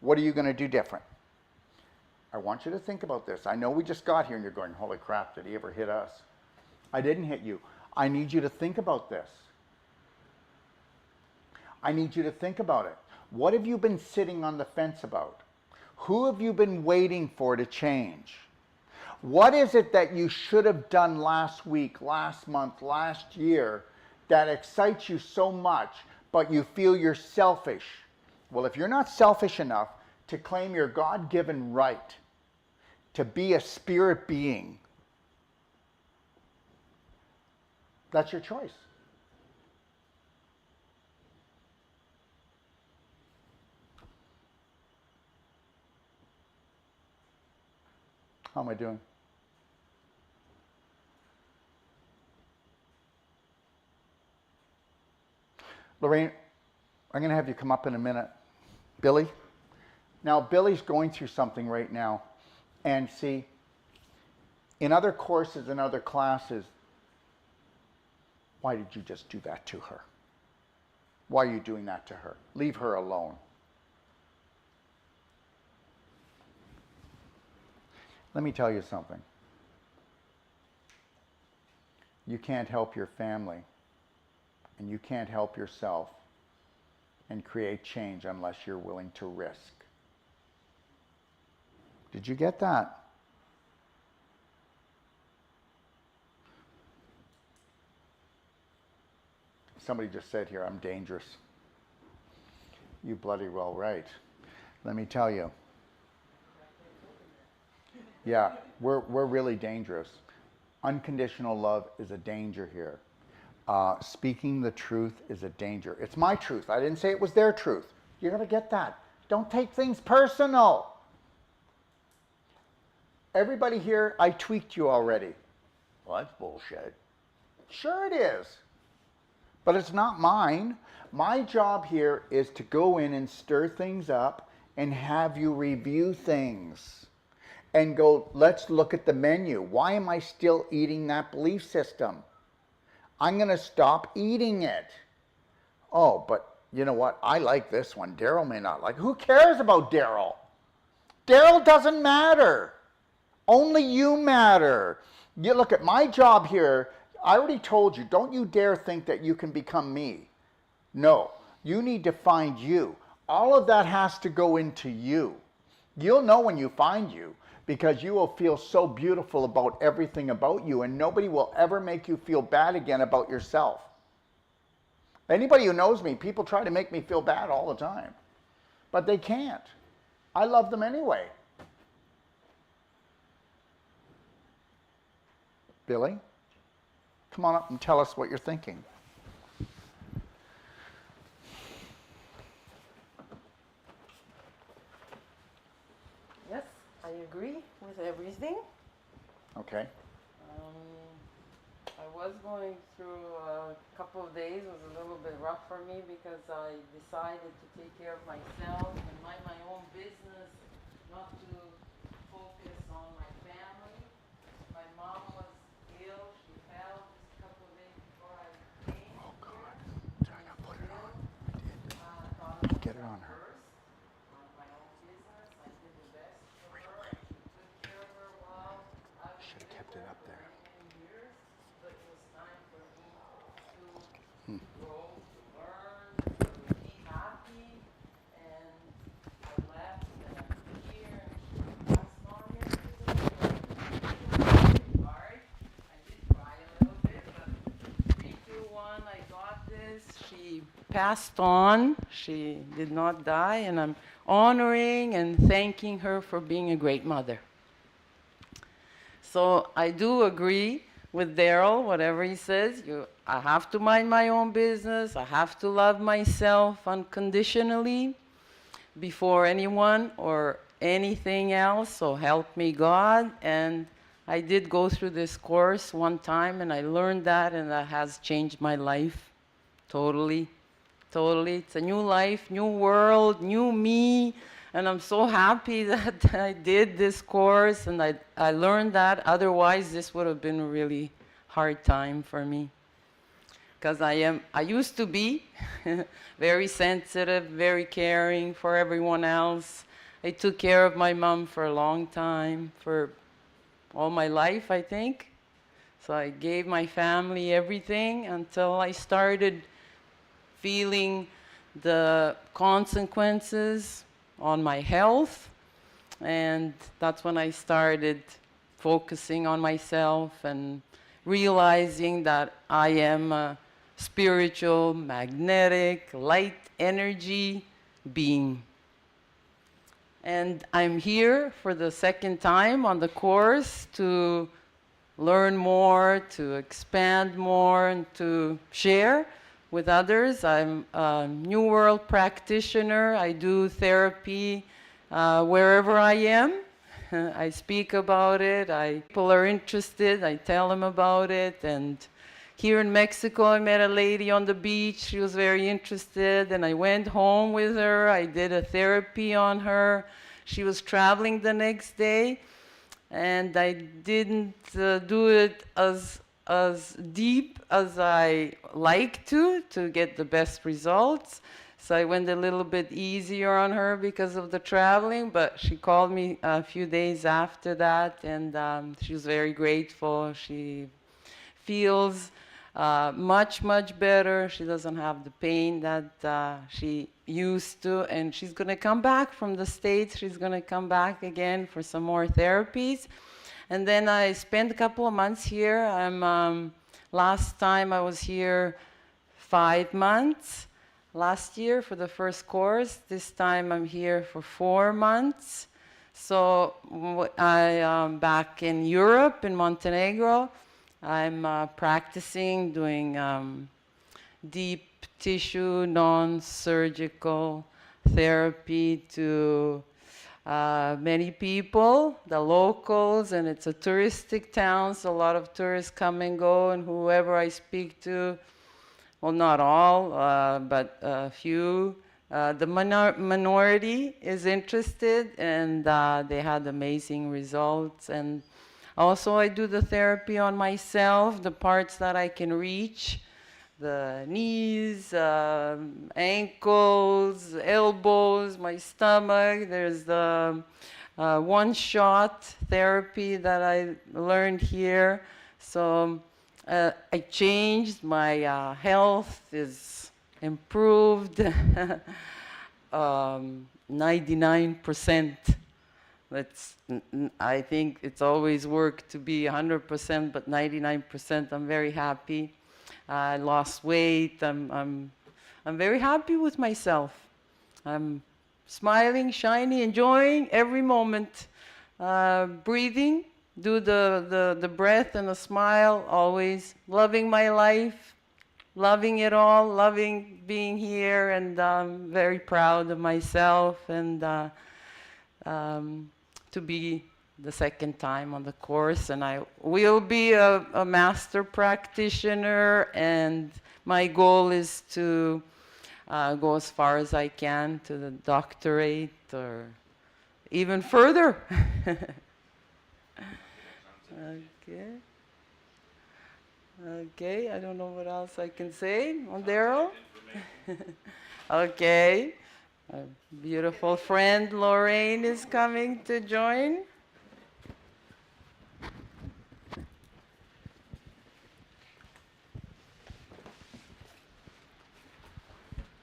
What are you going to do different? I want you to think about this. I know we just got here and you're going, holy crap, did he ever hit us? I didn't hit you. I need you to think about this. I need you to think about it. What have you been sitting on the fence about? Who have you been waiting for to change? What is it that you should have done last week, last month, last year that excites you so much, but you feel you're selfish? Well, if you're not selfish enough to claim your God-given right to be a spirit being, that's your choice. How am I doing? Lorraine, I'm going to have you come up in a minute. Billy? Now, Billy's going through something right now. And see, in other courses and other classes, why did you just do that to her? Why are you doing that to her? Leave her alone. Let me tell you something. You can't help your family, and you can't help yourself and create change unless you're willing to risk. Did you get that? Somebody just said here, I'm dangerous. You bloody well right. Let me tell you. Yeah, we're really dangerous. Unconditional love is a danger here. Speaking the truth is a danger. It's my truth. I didn't say it was their truth. You gotta get that. Don't take things personal. Everybody here, I tweaked you already. Well, that's bullshit. Sure it is. But it's not mine. My job here is to go in and stir things up and have you review things. And go, let's look at the menu. Why am I still eating that belief system? I'm going to stop eating it. Oh, but you know what? I like this one. Daryl may not like it. Who cares about Daryl? Daryl doesn't matter. Only you matter. You look at my job here. I already told you, don't you dare think that you can become me. No, you need to find you. All of that has to go into you. You'll know when you find you, because you will feel so beautiful about everything about you, and nobody will ever make you feel bad again about yourself. Anybody who knows me, people try to make me feel bad all the time, but they can't. I love them anyway. Billy, come on up and tell us what you're thinking. Yes, I agree with everything. Okay. I was going through a couple of days, it was a little bit rough for me because I decided to take care of myself and mind my own business, not to focus on my family. My mom was ill, she fell just a couple of days before I came Oh God. here. I gotta put it on. I thought it was Get it at on her. first, my own business. I did the best for her. I took care of her well. I was Should have with kept it her up for there. many, many years, but it was time for me to grow, to learn, to be happy. And I left and I'm here and she passed on yesterday. Hard. I did cry a little bit, but 3, 2, 1, I got this. She passed on. She did not die, and I'm honoring and thanking her for being a great mother. So I do agree with Daryl, whatever he says. I have to mind my own business. I have to love myself unconditionally before anyone or anything else. So help me God. And I did go through this course one time, and I learned that, and that has changed my life totally. Totally. It's a new life, new world, new me. And I'm so happy that I did this course and I learned that. Otherwise, this would have been a really hard time for me. Because I used to be very sensitive, very caring for everyone else. I took care of my mom for a long time, for all my life, I think. So I gave my family everything until I started feeling the consequences on my health. And that's when I started focusing on myself and realizing that I am a spiritual, magnetic, light energy being. And I'm here for the second time on the course to learn more, to expand more, and to share with others. I'm a New World practitioner. I do therapy wherever I am. I speak about it. People are interested. I tell them about it. And here in Mexico, I met a lady on the beach. She was very interested, and I went home with her. I did a therapy on her. She was traveling the next day, and I didn't do it as deep as I like to get the best results. So I went a little bit easier on her because of the traveling, but she called me a few days after that, and she was very grateful. She feels much, much better. She doesn't have the pain that she used to, and she's going to come back from the States. She's going to come back again for some more therapies. And then I spent a couple of months here. Last time I was here 5 months. Last year for the first course. This time I'm here for 4 months. So I am back in Europe, in Montenegro. I'm practicing doing deep tissue, non-surgical therapy to many people, the locals, and it's a touristic town, so a lot of tourists come and go, and whoever I speak to, well, not all, but a few, the minority is interested, and they had amazing results. And also I do the therapy on myself, the parts that I can reach, the knees, ankles, elbows, my stomach. There's the one-shot therapy that I learned here. So I changed, my health is improved 99%. I think it's always work to be 100%, but 99% I'm very happy. I lost weight. I'm very happy with myself. I'm smiling, shiny, enjoying every moment. Breathing do the breath and the smile, always loving my life, loving it all, loving being here, and very proud of myself, and to be the second time on the course. And I will be a master practitioner, and my goal is to go as far as I can to the doctorate or even further. Okay. Okay, I don't know what else I can say. Daryl? Okay. A beautiful friend, Lorraine, is coming to join.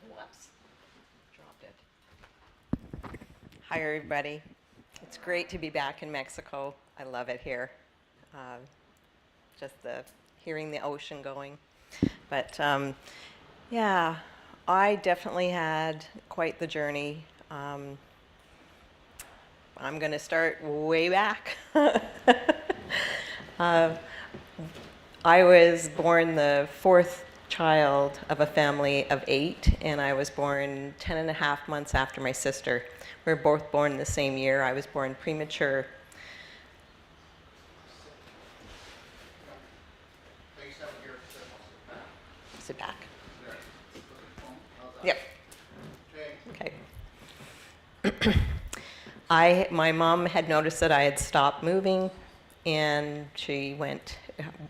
Whoops, dropped it. Hi, everybody. It's great to be back in Mexico. I love it here. Just hearing the ocean going. But yeah, I definitely had quite the journey. I'm going to start way back. I was born the fourth child of a family of 8, and I was born 10 and a half months after my sister. We were both born the same year. I was born premature. Sit back. Yep. Okay. My mom had noticed that I had stopped moving, and she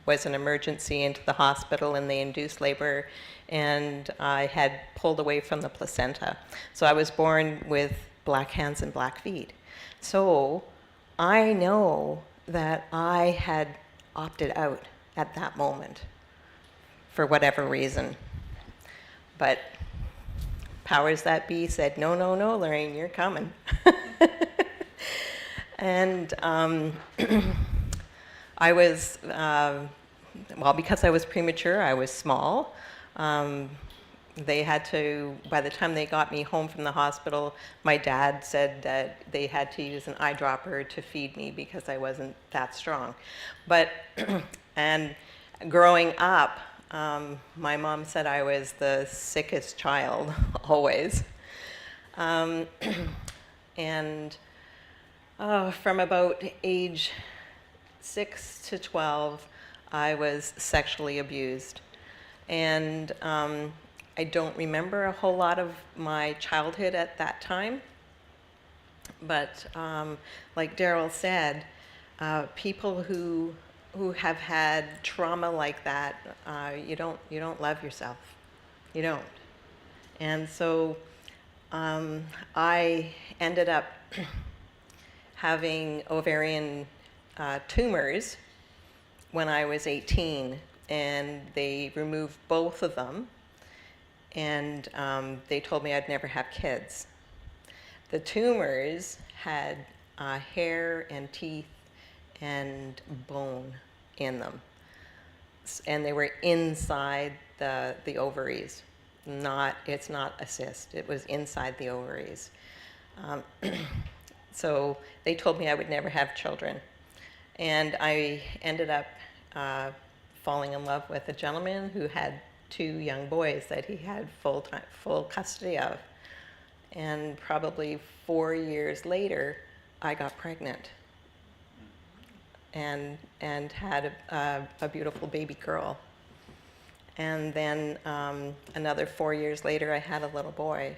was an emergency into the hospital, and they induced labor, and I had pulled away from the placenta. So I was born with black hands and black feet. So I know that I had opted out at that moment for whatever reason. But powers that be said, no, no, no, Lorraine, you're coming. And I was, well, because I was premature, I was small. They had to, by the time they got me home from the hospital, my dad said that they had to use an eyedropper to feed me because I wasn't that strong. But, and growing up, my mom said I was the sickest child, always. And from about age 6 to 12, I was sexually abused. And I don't remember a whole lot of my childhood at that time. But like Daryl said, people who have had trauma like that, you don't love yourself. You don't. And so I ended up having ovarian tumors when I was 18, and they removed both of them, and they told me I'd never have kids. The tumors had hair and teeth and bone in them, and they were inside the ovaries. It's not a cyst, it was inside the ovaries. So they told me I would never have children. And I ended up falling in love with a gentleman who had 2 young boys that he had full custody of. And probably 4 years later, I got pregnant and had a beautiful baby girl. And then another 4 years later, I had a little boy.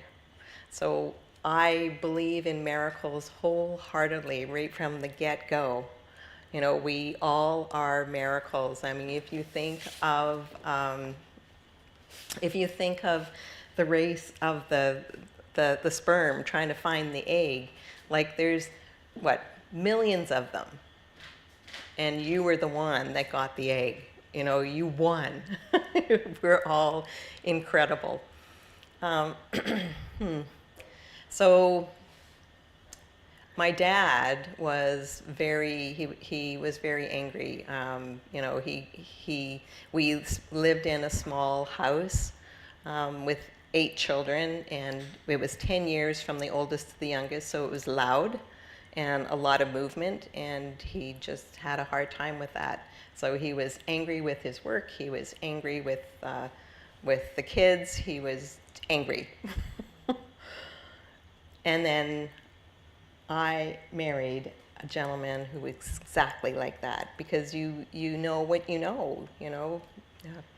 So I believe in miracles wholeheartedly right from the get-go. You know, we all are miracles. I mean, if you think of the race of the sperm trying to find the egg, like there's, what, millions of them. And you were the one that got the egg. You know, you won. We're all incredible. So my dad was he was very angry. You know, we lived in a small house with 8 children, and it was 10 years from the oldest to the youngest, so it was loud. and a lot of movement, and he just had a hard time with that. So he was angry with his work, he was angry with the kids, he was angry. And then I married a gentleman who was exactly like that, because you know what you know,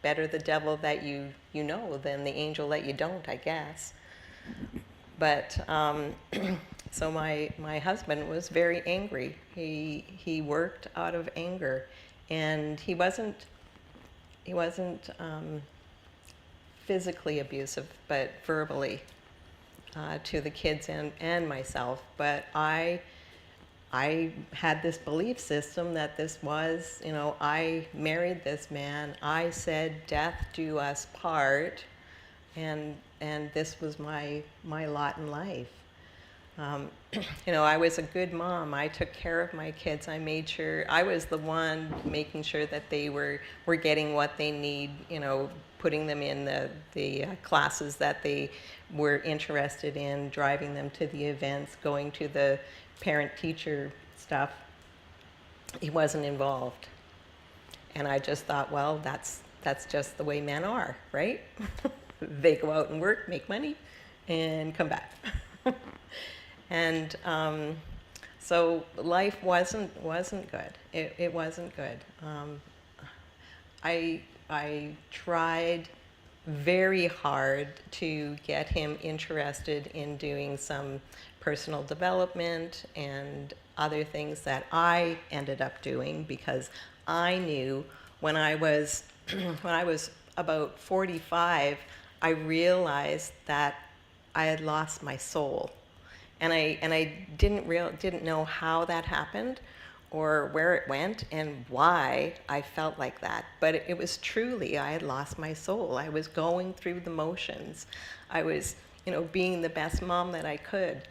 better the devil that you know than the angel that you don't, I guess. But so my husband was very angry. He worked out of anger, and he wasn't physically abusive, but verbally to the kids and myself. But I had this belief system that this was, I married this man. I said, "Death do us part," and this was my lot in life. I was a good mom. I took care of my kids. I made sure I was the one making sure that they were getting what they need. Putting them in the classes that they were interested in, driving them to the events, going to the parent-teacher stuff. He wasn't involved, and I just thought, well, that's just the way men are, right? They go out and work, make money, and come back. And so life wasn't good. It wasn't good. I tried very hard to get him interested in doing some personal development and other things that I ended up doing, because I knew when I was about 45, I realized that I had lost my soul, and I didn't know how that happened, or where it went, and why I felt like that. But it was truly, I had lost my soul. I was going through the motions. I was, being the best mom that I could.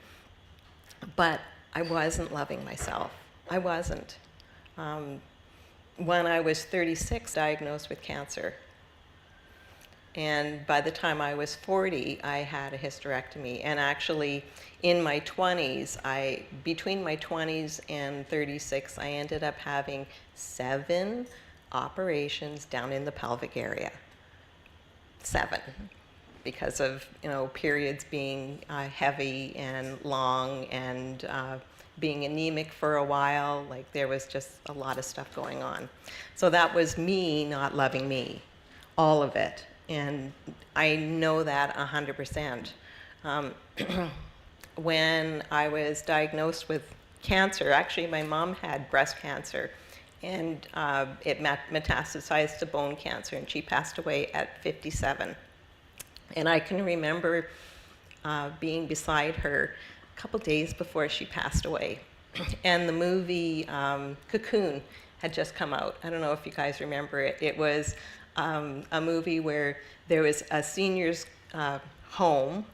But I wasn't loving myself. I wasn't. When I was 36, diagnosed with cancer. And by the time I was 40, I had a hysterectomy. And actually, in my 20s, between my 20s and 36, I ended up having 7 operations down in the pelvic area. 7, because of periods being heavy and long, and being anemic for a while. Like, there was just a lot of stuff going on. So that was me not loving me, all of it. And I know that 100%. When I was diagnosed with cancer, actually my mom had breast cancer, and it metastasized to bone cancer, and she passed away at 57. And I can remember being beside her a couple days before she passed away. And the movie Cocoon had just come out. I don't know if you guys remember it. It was a movie where there was a senior's home,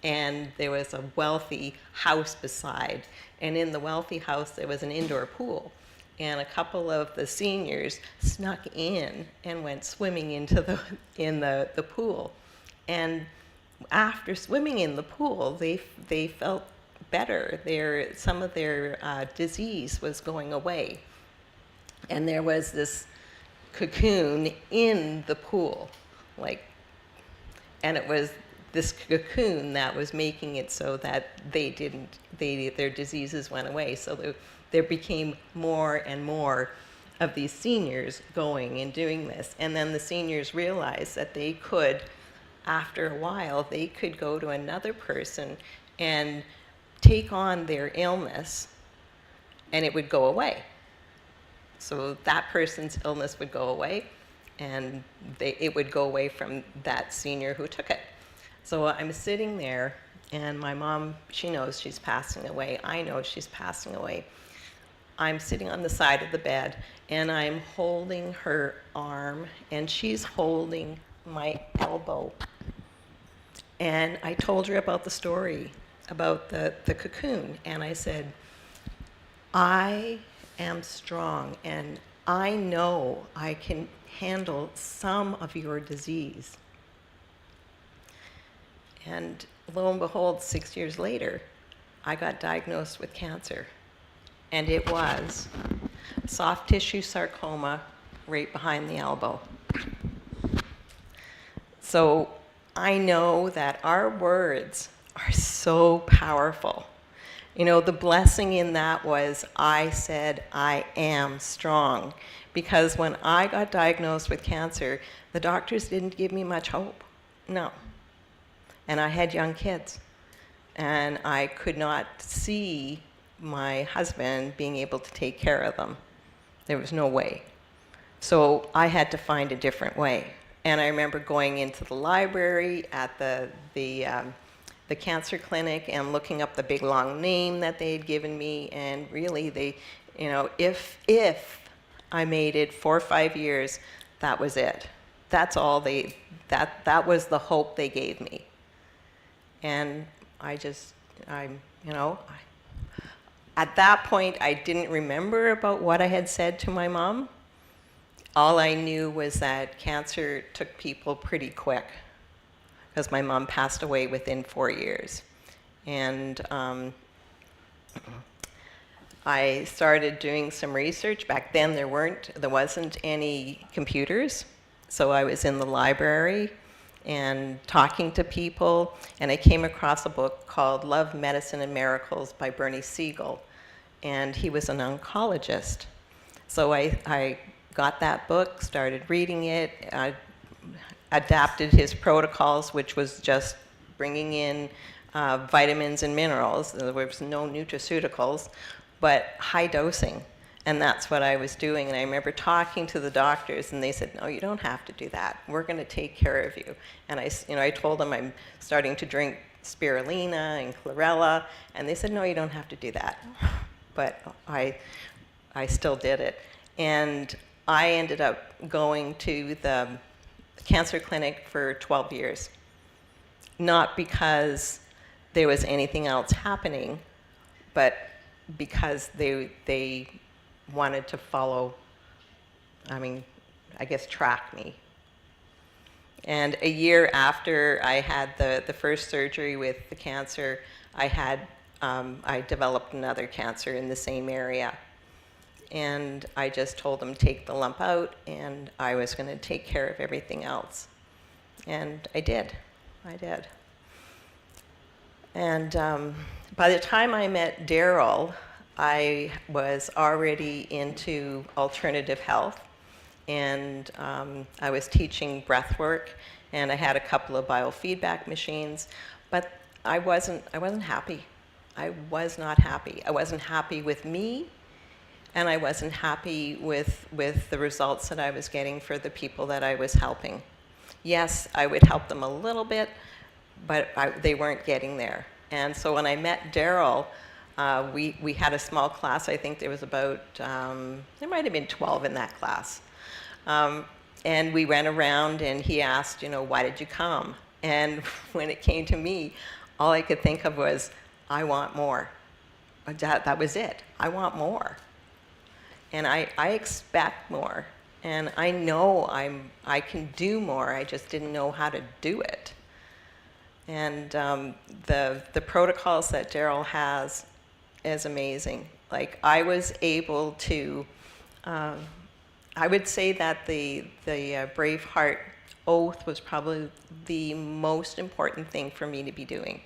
and there was a wealthy house beside. And in the wealthy house, there was an indoor pool. And a couple of the seniors snuck in and went swimming into the pool. And after swimming in the pool, they felt better. Some of their disease was going away. And there was this cocoon in the pool, and it was this cocoon that was making it so that their diseases went away. So there became more and more of these seniors going and doing this. And then the seniors realized that they could, after a while, they could go to another person and take on their illness, and it would go away. So that person's illness would go away, and it would go away from that senior who took it. So I'm sitting there, and my mom, she knows she's passing away. I know she's passing away. I'm sitting on the side of the bed, and I'm holding her arm, and she's holding my elbow. And I told her about the story, about the cocoon, and I said, I am strong, and I know I can handle some of your disease. And lo and behold, 6 years later, I got diagnosed with cancer. And it was soft tissue sarcoma right behind the elbow. So I know that our words are so powerful. You know, the blessing in that was I said, I am strong. Because when I got diagnosed with cancer, the doctors didn't give me much hope. No. And I had young kids. And I could not see my husband being able to take care of them. There was no way. So I had to find a different way. And I remember going into the library at the cancer clinic and looking up the big long name that they had given me, and really they, you know, if I made it 4 or 5 years, that was it. That's all that was the hope they gave me. And at that point, I didn't remember about what I had said to my mom. All I knew was that cancer took people pretty quick, because my mom passed away within 4 years. And I started doing some research. Back then, there wasn't any computers, so I was in the library and talking to people, and I came across a book called Love, Medicine, and Miracles by Bernie Siegel, and he was an oncologist. So I got that book, started reading it, I adapted his protocols, which was just bringing in vitamins and minerals. There was no nutraceuticals, but high dosing. And that's what I was doing. And I remember talking to the doctors, and they said, no, you don't have to do that. We're going to take care of you. And I told them I'm starting to drink spirulina and chlorella, and they said, no, you don't have to do that. But I still did it. And I ended up going to the cancer clinic for 12 years. Not because there was anything else happening, but because they wanted to follow, track me. And a year after I had the first surgery with the cancer, I developed another cancer in the same area. And I just told them, take the lump out, and I was going to take care of everything else. And I did. And by the time I met Daryl, I was already into alternative health, and I was teaching breath work, and I had a couple of biofeedback machines, but I wasn't happy. I was not happy. I wasn't happy with me, and I wasn't happy with the results that I was getting for the people that I was helping. Yes, I would help them a little bit, but they weren't getting there. And so when I met Daryl, we had a small class. I think there was about, there might have been 12 in that class. And we went around, and he asked, why did you come? And when it came to me, all I could think of was, I want more. That was it. I want more. And I expect more. And I know I can do more. I just didn't know how to do it. And the protocols that Daryl has is amazing. Like, I was able to, I would say that the Braveheart oath was probably the most important thing for me to be doing.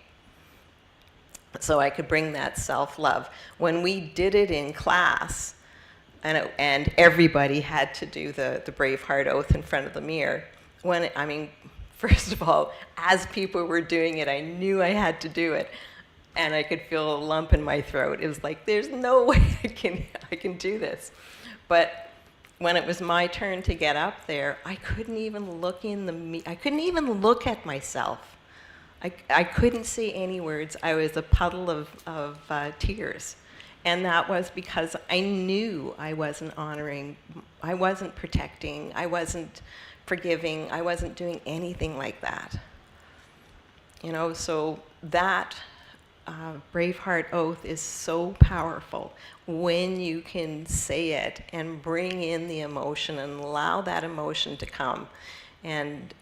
So I could bring that self-love. When we did it in class, and everybody had to do the Braveheart oath in front of the mirror, first of all, as people were doing it, I knew I had to do it. And I could feel a lump in my throat. It was like, there's no way I can do this. But when it was my turn to get up there, I couldn't even look I couldn't even look at myself. I couldn't say any words. I was a puddle of tears. And that was because I knew I wasn't honoring, I wasn't protecting, I wasn't forgiving, I wasn't doing anything like that. So that Braveheart oath is so powerful when you can say it and bring in the emotion and allow that emotion to come. And,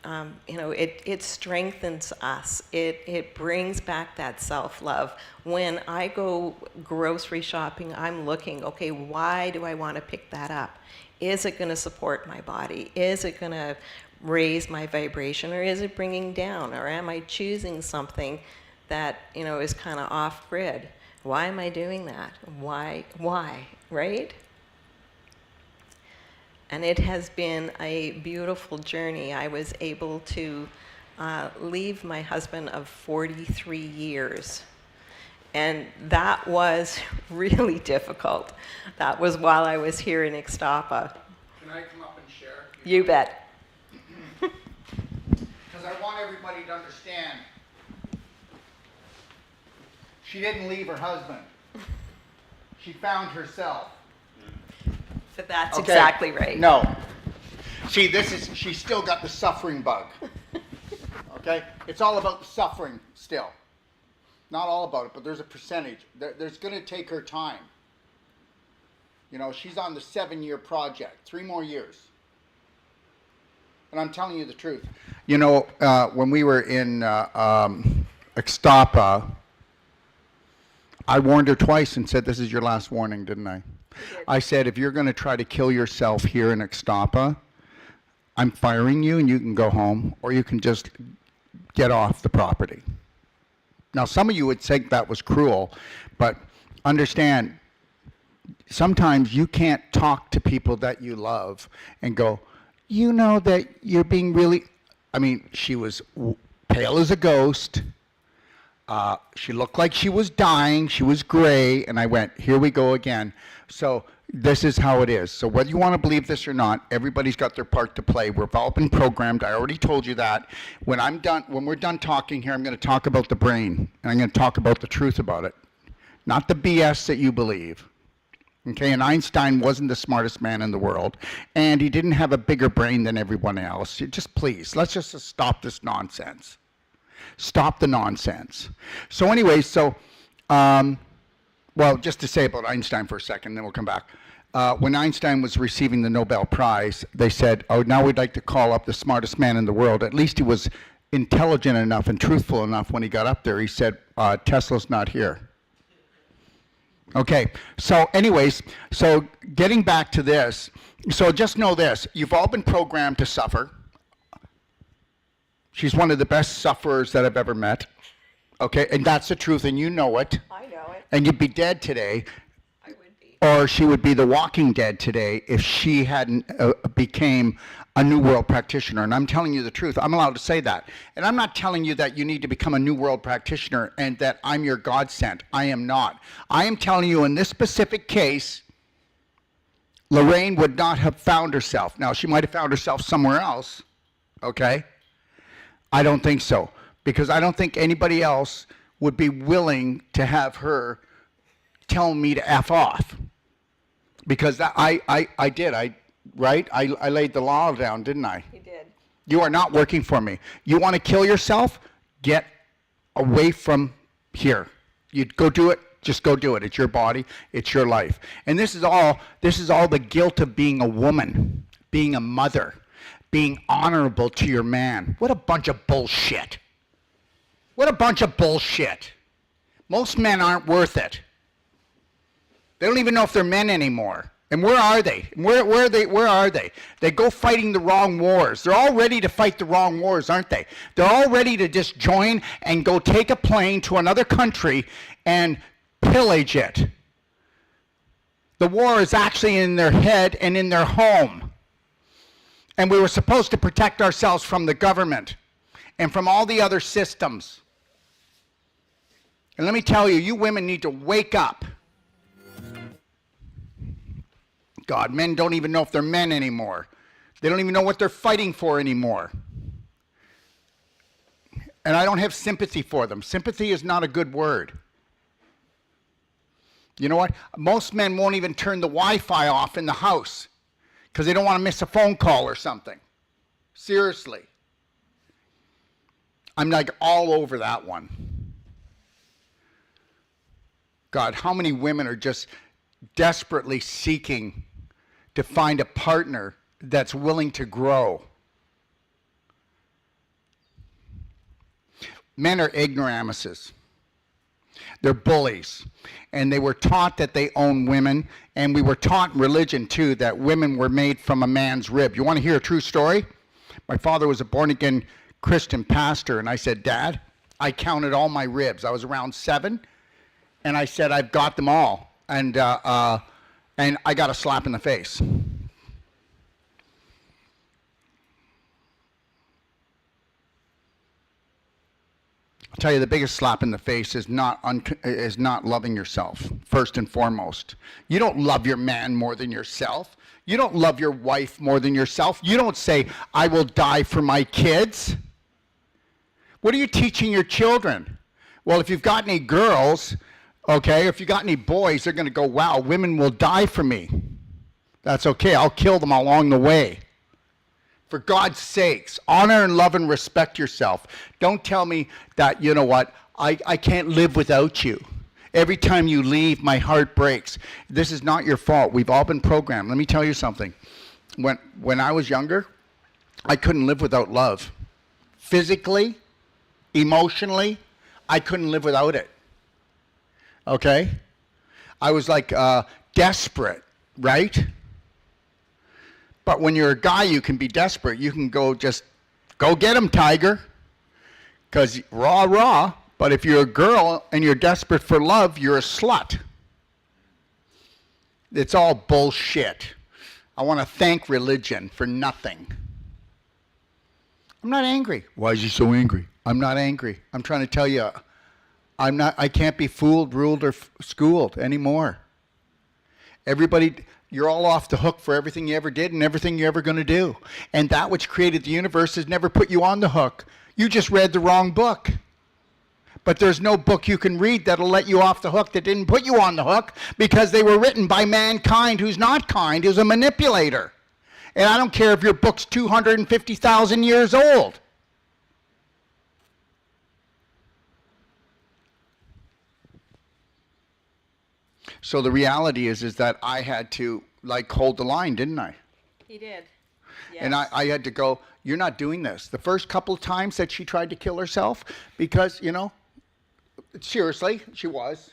it strengthens us. It brings back that self-love. When I go grocery shopping, I'm looking, okay, why do I want to pick that up? Is it going to support my body? Is it going to raise my vibration, or is it bringing down? Or am I choosing something that, is kind of off-grid? Why am I doing that? Why, right? And it has been a beautiful journey. I was able to leave my husband of 43 years. And that was really difficult. That was while I was here in Ixtapa. Can I come up and share? You bet. Because I want everybody to understand, she didn't leave her husband. She found herself. But that's Okay. exactly right. No. See, she's still got the suffering bug. Okay? It's all about the suffering still. Not all about it, but there's a percentage. There's going to take her time. She's on the 7-year project, 3 more years. And I'm telling you the truth. When we were in Ixtapa, I warned her twice and said, this is your last warning, didn't I? I said, if you're going to try to kill yourself here in Ixtapa, I'm firing you and you can go home, or you can just get off the property. Now, some of you would think that was cruel, but understand, sometimes you can't talk to people that you love and go, that you're being really... I mean, she was pale as a ghost. She looked like she was dying. She was gray. And I went, here we go again. So this is how it is. So whether you want to believe this or not, everybody's got their part to play. We've all been programmed. I already told you that. When we're done talking here, I'm going to talk about the brain. And I'm going to talk about the truth about it. Not the BS that you believe. Okay, and Einstein wasn't the smartest man in the world, and he didn't have a bigger brain than everyone else. Just please, let's just stop this nonsense. Stop the nonsense. So anyway, just to say about Einstein for a second, then we'll come back. When Einstein was receiving the Nobel Prize, they said, now we'd like to call up the smartest man in the world. At least he was intelligent enough and truthful enough when he got up there. He said, Tesla's not here. Okay, so anyways, so getting back to this, so just know this, you've all been programmed to suffer. She's one of the best sufferers that I've ever met. Okay, and that's the truth, and you know it. I know it. And you'd be dead today. I would be. Or she would be the walking dead today if she hadn't became a New World practitioner. And I'm telling you the truth. I'm allowed to say that. And I'm not telling you that you need to become a New World practitioner and that I'm your God sent. I am not. I am telling you in this specific case, Lorraine would not have found herself. Now, she might have found herself somewhere else. Okay? I don't think so. Because I don't think anybody else would be willing to have her tell me to F off. Because I did. I laid the law down, didn't I? You did. You are not working for me. You want to kill yourself? Get away from here. You go do it. Just go do it. It's your body. It's your life. And this is all the guilt of being a woman, being a mother, being honorable to your man. What a bunch of bullshit. What a bunch of bullshit. Most men aren't worth it. They don't even know if they're men anymore. And where are they? Where are they? They go fighting the wrong wars. They're all ready to fight the wrong wars, aren't they? They're all ready to just join and go take a plane to another country and pillage it. The war is actually in their head and in their home. And we were supposed to protect ourselves from the government and from all the other systems. And let me tell you, you women need to wake up. God, men don't even know if they're men anymore. They don't even know what they're fighting for anymore. And I don't have sympathy for them. Sympathy is not a good word. You know what? Most men won't even turn the Wi-Fi off in the house because they don't want to miss a phone call or something. Seriously. I'm like all over that one. God, how many women are just desperately seeking to find a partner that's willing to grow? Men are ignoramuses. They're bullies. And they were taught that they own women. And we were taught in religion, too, that women were made from a man's rib. You want to hear a true story? My father was a born-again Christian pastor. And I said, Dad, I counted all my ribs. I was around 7. And I said, I've got them all. And I got a slap in the face. I'll tell you, the biggest slap in the face is not loving yourself, first and foremost. You don't love your man more than yourself. You don't love your wife more than yourself. You don't say, I will die for my kids. What are you teaching your children? Well, if you've got any girls, okay, if you've got any boys, they're going to go, wow, women will die for me. That's okay. I'll kill them along the way. For God's sakes, honor and love and respect yourself. Don't tell me that, you know what, I can't live without you. Every time you leave, my heart breaks. This is not your fault. We've all been programmed. Let me tell you something. When I was younger, I couldn't live without love. Physically, emotionally, I couldn't live without it. Okay? I was like desperate, right? But when you're a guy, you can be desperate. You can go get him, tiger. Because rah. But if you're a girl and you're desperate for love, you're a slut. It's all bullshit. I want to thank religion for nothing. I'm not angry. Why is he so angry? I'm not angry. I'm trying to tell you, I can't be fooled, ruled, or schooled anymore. Everybody, you're all off the hook for everything you ever did and everything you're ever going to do. And that which created the universe has never put you on the hook. You just read the wrong book. But there's no book you can read that'll let you off the hook that didn't put you on the hook, because they were written by mankind who's not kind, who's a manipulator. And I don't care if your book's 250,000 years old. So the reality is that I had to hold the line, didn't I? He did. Yes. And I had to go, you're not doing this. The first couple of times that she tried to kill herself, because, seriously, she was.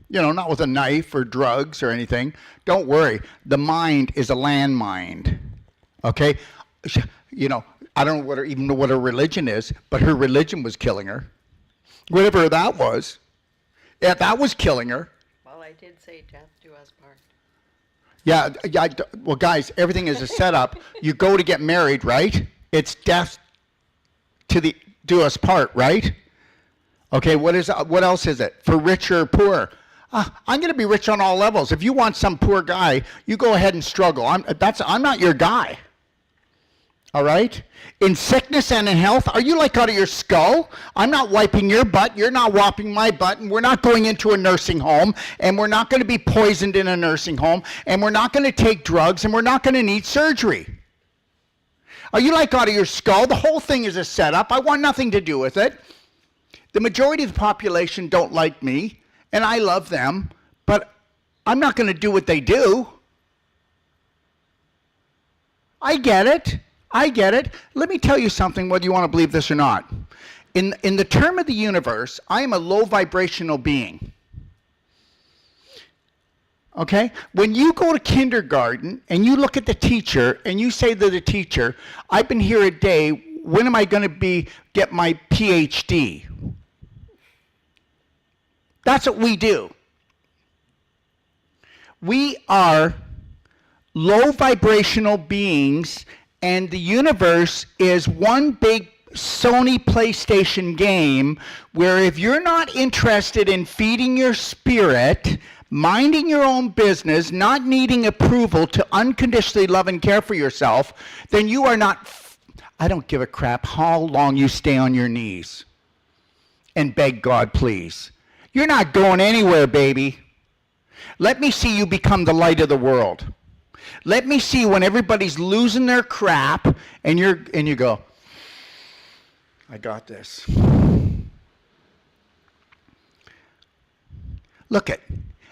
Not with a knife or drugs or anything. Don't worry. The mind is a landmine. Okay? I don't even know what her religion is, but her religion was killing her. Whatever that was. Yeah, that was killing her. Well, I did say death do us part. Yeah, well, guys, everything is a setup. You go to get married, right? It's death do us part, right? Okay, what else is it? For rich or poor? I'm going to be rich on all levels. If you want some poor guy, you go ahead and struggle. I'm not your guy. All right? In sickness and in health, are you out of your skull? I'm not wiping your butt. You're not wiping my butt. And we're not going into a nursing home. And we're not going to be poisoned in a nursing home. And we're not going to take drugs. And we're not going to need surgery. Are you out of your skull? The whole thing is a setup. I want nothing to do with it. The majority of the population don't like me. And I love them. But I'm not going to do what they do. I get it. Let me tell you something, whether you want to believe this or not. In the term of the universe, I am a low vibrational being. Okay? When you go to kindergarten and you look at the teacher and you say to the teacher, I've been here a day, when am I going to get my PhD? That's what we do. We are low vibrational beings. And the universe is one big Sony PlayStation game where if you're not interested in feeding your spirit, minding your own business, not needing approval to unconditionally love and care for yourself, then you are not, I don't give a crap how long you stay on your knees and beg God, please. You're not going anywhere, baby. Let me see you become the light of the world. Let me see when everybody's losing their crap and you go, I got this. Look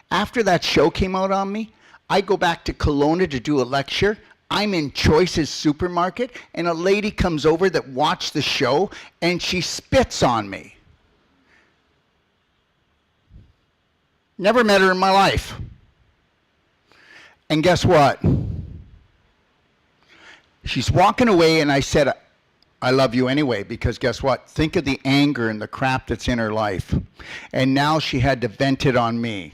after that show came out on me, I go back to Kelowna to do a lecture. I'm in Choice's supermarket and a lady comes over that watched the show and she spits on me. Never met her in my life. And guess what? She's walking away, and I said, I love you anyway, because guess what? Think of the anger and the crap that's in her life. And now she had to vent it on me.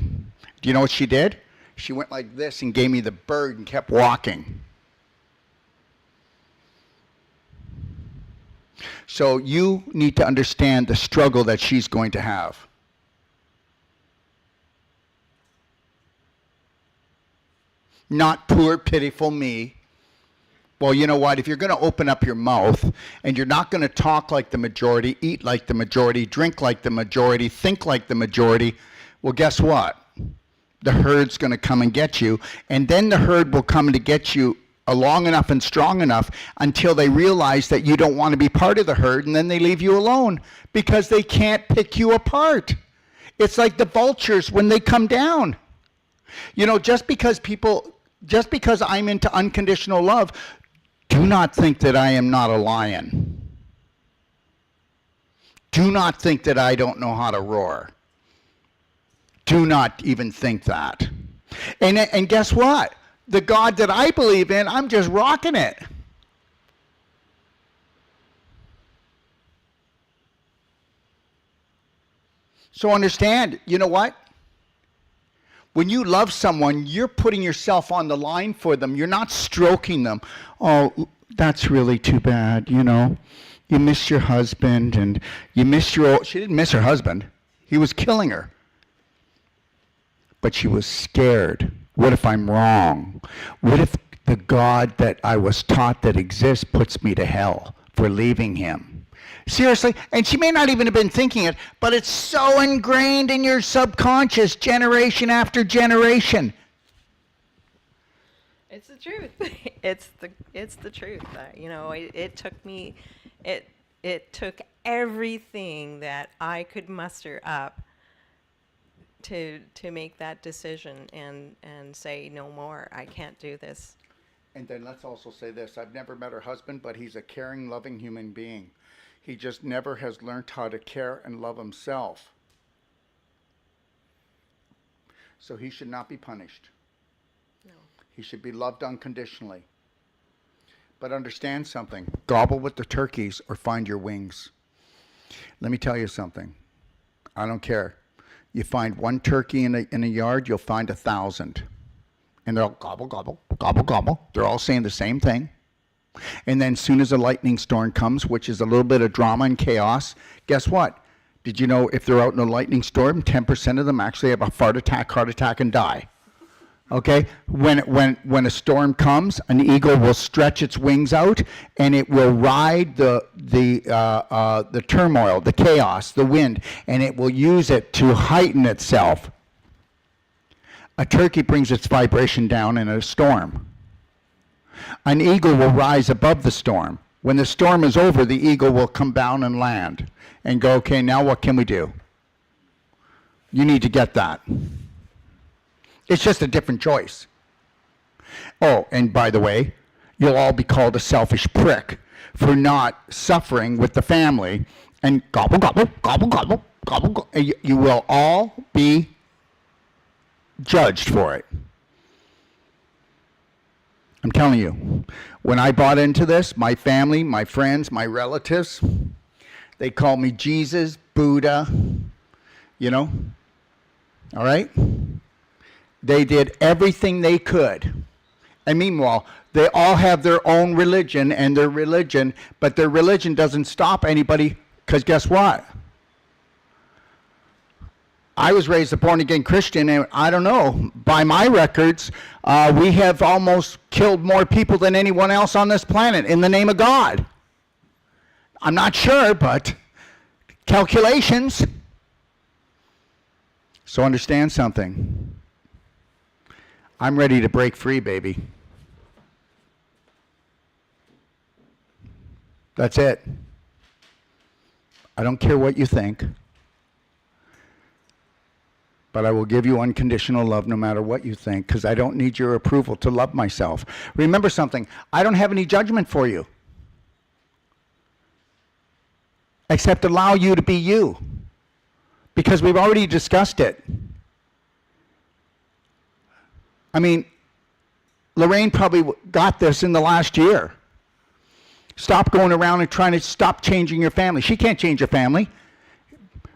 Do you know what she did? She went like this and gave me the bird and kept walking. So you need to understand the struggle that she's going to have. Not poor, pitiful me. Well, you know what? If you're going to open up your mouth and you're not going to talk like the majority, eat like the majority, drink like the majority, think like the majority, well, guess what? The herd's going to come and get you, and then the herd will come to get you long enough and strong enough until they realize that you don't want to be part of the herd, and then they leave you alone because they can't pick you apart. It's like the vultures when they come down. You know, just because I'm into unconditional love, do not think that I am not a lion. Do not think that I don't know how to roar. Do not even think that. And guess what? The God that I believe in, I'm just rocking it. So understand, you know what? When you love someone, you're putting yourself on the line for them. You're not stroking them. Oh, that's really too bad, you know. You miss your husband and you miss your old... She didn't miss her husband. He was killing her. But she was scared. What if I'm wrong? What if the God that I was taught that exists puts me to hell for leaving him? Seriously? And she may not even have been thinking it, but it's so ingrained in your subconscious generation after generation. It's the truth. It's the truth. You know, it took everything that I could muster up to make that decision and say no more. I can't do this. And then let's also say this. I've never met her husband, but he's a caring, loving human being. He just never has learned how to care and love himself. So he should not be punished. No. He should be loved unconditionally. But understand something. Gobble with the turkeys or find your wings. Let me tell you something. I don't care. You find one turkey in a yard, you'll find 1,000. And they're all gobble, gobble, gobble, gobble. They're all saying the same thing. And then as soon as a lightning storm comes, which is a little bit of drama and chaos, guess what? Did you know if they're out in a lightning storm, 10% of them actually have a heart attack, and die? Okay? When a storm comes, an eagle will stretch its wings out, and it will ride the turmoil, the chaos, the wind, and it will use it to heighten itself. A turkey brings its vibration down in a storm. An eagle will rise above the storm. When the storm is over, the eagle will come down and land and go, okay, now what can we do? You need to get that. It's just a different choice. Oh, and by the way, you'll all be called a selfish prick for not suffering with the family and gobble, gobble, gobble, gobble, gobble, gobble. You will all be judged for it. I'm telling you, when I bought into this, my family, my friends, my relatives, they call me Jesus, Buddha, you know, all right? They did everything they could. And meanwhile, they all have their own religion but their religion doesn't stop anybody, because guess what? I was raised a born-again Christian, and I don't know, by my records, we have almost killed more people than anyone else on this planet in the name of God. I'm not sure, but calculations. So understand something. I'm ready to break free, baby. That's it. I don't care what you think. But I will give you unconditional love no matter what you think, because I don't need your approval to love myself. Remember something, I don't have any judgment for you, except allow you to be you, because we've already discussed it. I mean, Lorraine probably got this in the last year. Stop going around and trying to stop changing your family. She can't change your family.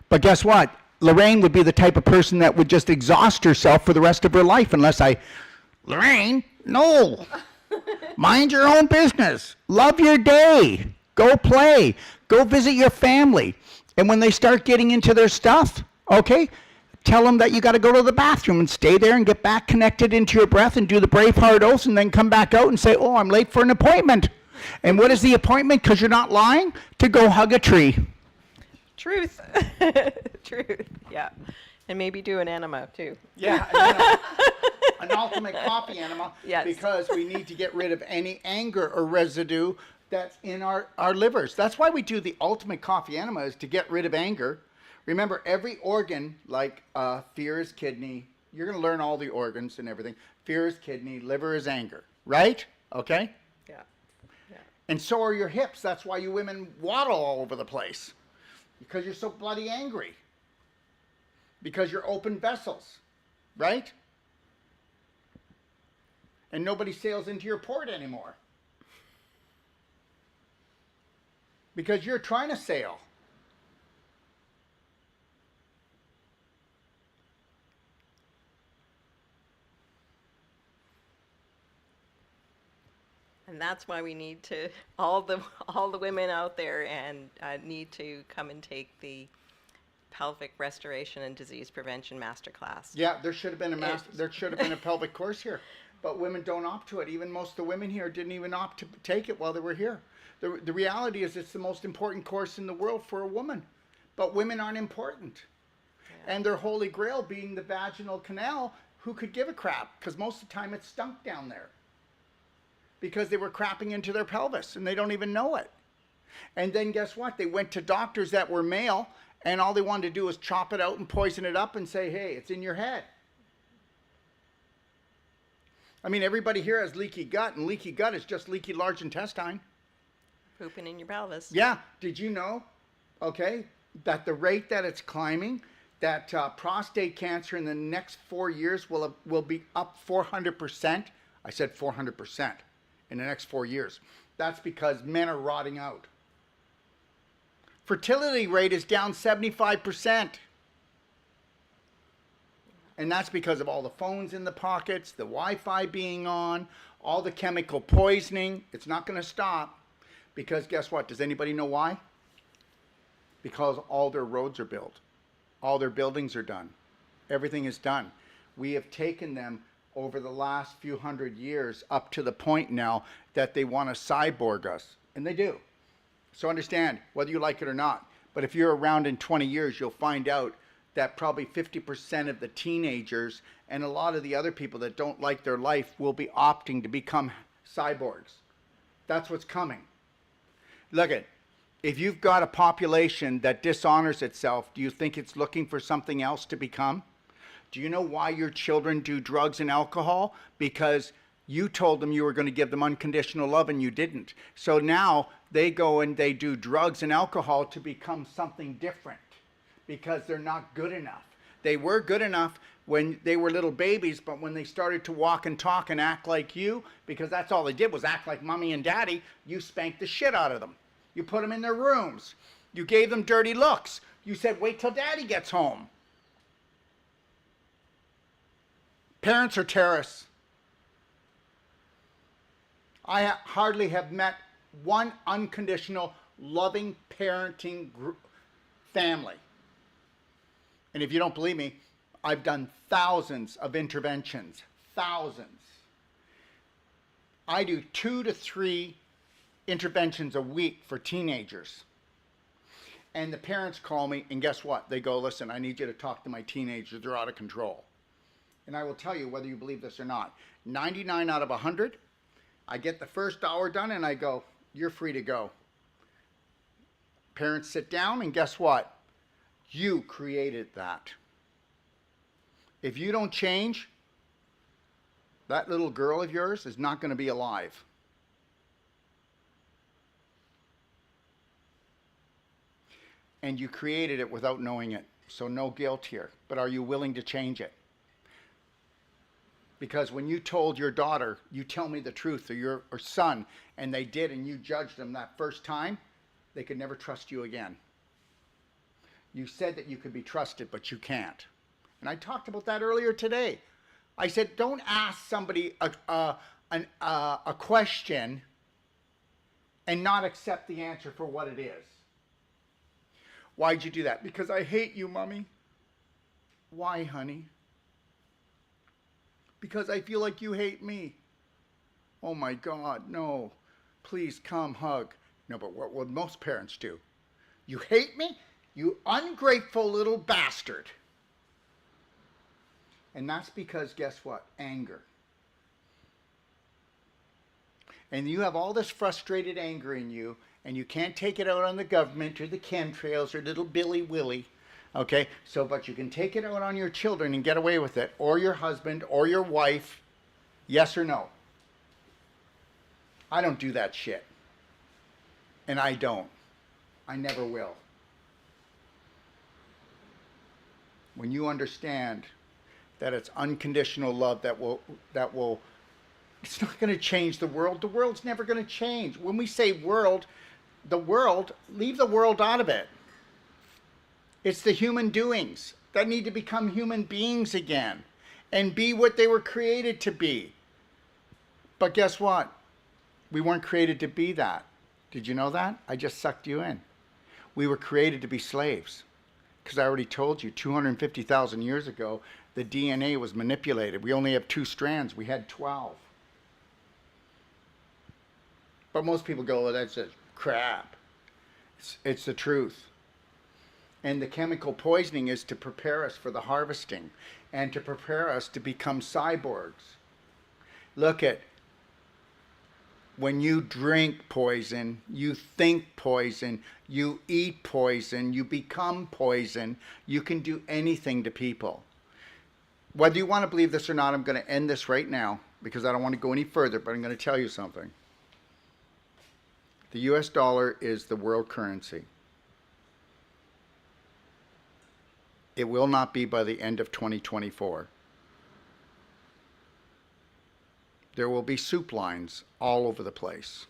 But guess what? Lorraine would be the type of person that would just exhaust herself for the rest of her life unless Lorraine, no. Mind your own business. Love your day. Go play. Go visit your family. And when they start getting into their stuff, okay, tell them that you got to go to the bathroom and stay there and get back connected into your breath and do the Braveheart oath and then come back out and say, oh, I'm late for an appointment. And what is the appointment? Because you're not lying? To go hug a tree. Truth. Truth. Yeah. And maybe do an enema too. Yeah, an ultimate coffee enema. Yes. Because we need to get rid of any anger or residue that's in our livers. That's why we do the ultimate coffee enema, is to get rid of anger. Remember, every organ, like fear is kidney. You're going to learn all the organs and everything. Fear is kidney, liver is anger, right? Okay? Yeah. Yeah. And so are your hips. That's why you women waddle all over the place. Because you're so bloody angry. Because you're open vessels, right? And nobody sails into your port anymore. Because you're trying to sail. And that's why we need to, all the women out there and need to come and take the pelvic restoration and disease prevention masterclass. Yeah, there should have been a pelvic course here, but women don't opt to it. Even most of the women here didn't even opt to take it while they were here. The reality is it's the most important course in the world for a woman, but women aren't important. Yeah. And their holy grail being the vaginal canal, who could give a crap? Because most of the time it stunk down there. Because they were crapping into their pelvis and they don't even know it. And then guess what? They went to doctors that were male and all they wanted to do was chop it out and poison it up and say, hey, it's in your head. I mean, everybody here has leaky gut, and leaky gut is just leaky large intestine. Pooping in your pelvis. Yeah. Did you know, okay, that the rate that it's climbing, that prostate cancer in the next 4 years will be up 400%? I said 400%. In the next 4 years. That's because men are rotting out. Fertility rate is down 75%. And that's because of all the phones in the pockets, the Wi-Fi being on, all the chemical poisoning. It's not going to stop. Because guess what? Does anybody know why? Because all their roads are built. All their buildings are done. Everything is done. We have taken them over the last few hundred years up to the point now that they want to cyborg us. And they do. So understand, whether you like it or not. But if you're around in 20 years, you'll find out that probably 50% of the teenagers and a lot of the other people that don't like their life will be opting to become cyborgs. That's what's coming. Look at, if you've got a population that dishonors itself, do you think it's looking for something else to become? Do you know why your children do drugs and alcohol? Because you told them you were going to give them unconditional love and you didn't. So now they go and they do drugs and alcohol to become something different because they're not good enough. They were good enough when they were little babies, but when they started to walk and talk and act like you, because that's all they did was act like mommy and daddy, you spanked the shit out of them. You put them in their rooms. You gave them dirty looks. You said, wait till daddy gets home. Parents are terrorists. I hardly have met one unconditional, loving, parenting family. And if you don't believe me, I've done thousands of interventions. Thousands. I do 2 to 3 interventions a week for teenagers. And the parents call me, and guess what? They go, listen, I need you to talk to my teenagers. They're out of control. And I will tell you whether you believe this or not. 99 out of 100, I get the first hour done and I go, you're free to go. Parents sit down and guess what? You created that. If you don't change, that little girl of yours is not going to be alive. And you created it without knowing it. So no guilt here. But are you willing to change it? Because when you told your daughter, you tell me the truth, or your or son, and they did, and you judged them that first time, they could never trust you again. You said that you could be trusted, but you can't. And I talked about that earlier today. I said, don't ask somebody a question and not accept the answer for what it is. Why'd you do that? Because I hate you, Mommy. Why, honey? Because I feel like you hate me. Oh my God, no. Please come hug. No, but what would most parents do? You hate me? You ungrateful little bastard. And that's because, guess what? Anger. And you have all this frustrated anger in you, and you can't take it out on the government or the chemtrails or little Billy Willie. Okay, so, but you can take it out on your children and get away with it, or your husband, or your wife. Yes or no? I don't do that shit. And I don't. I never will. When you understand that it's unconditional love that will, it's not going to change the world. The world's never going to change. When we say world, the world, leave the world out of it. It's the human doings that need to become human beings again and be what they were created to be. But guess what? We weren't created to be that. Did you know that? I just sucked you in. We were created to be slaves. Because I already told you, 250,000 years ago, the DNA was manipulated. We only have 2 strands. We had 12. But most people go, well, that's just crap. It's the truth. And the chemical poisoning is to prepare us for the harvesting and to prepare us to become cyborgs. Look at, when you drink poison, you think poison, you eat poison, you become poison, you can do anything to people. Whether you want to believe this or not, I'm going to end this right now because I don't want to go any further, but I'm going to tell you something. The US dollar is the world currency. It will not be by the end of 2024. There will be soup lines all over the place.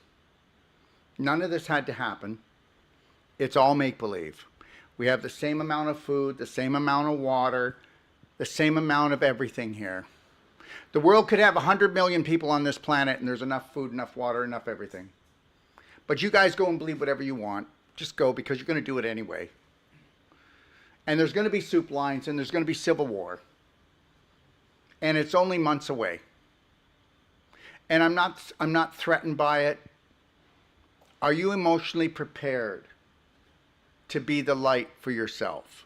None of this had to happen. It's all make-believe. We have the same amount of food, the same amount of water, the same amount of everything here. The world could have 100 million people on this planet and there's enough food, enough water, enough everything. But you guys go and believe whatever you want. Just go because you're going to do it anyway. And there's going to be soup lines and there's going to be civil war. And it's only months away. And I'm not threatened by it. Are you emotionally prepared to be the light for yourself?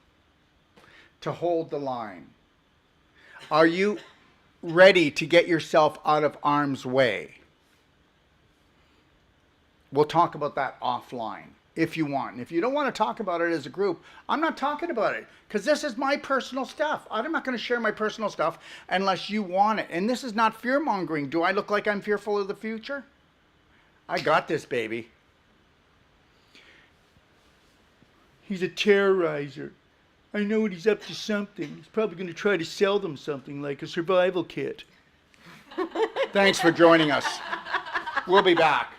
To hold the line? Are you ready to get yourself out of harm's way? We'll talk about that offline if you want. And if you don't want to talk about it as a group, I'm not talking about it because this is my personal stuff. I'm not going to share my personal stuff unless you want it. And this is not fear-mongering. Do I look like I'm fearful of the future? I got this, baby. He's a terrorizer. I know he's up to something. He's probably going to try to sell them something like a survival kit. Thanks for joining us. We'll be back.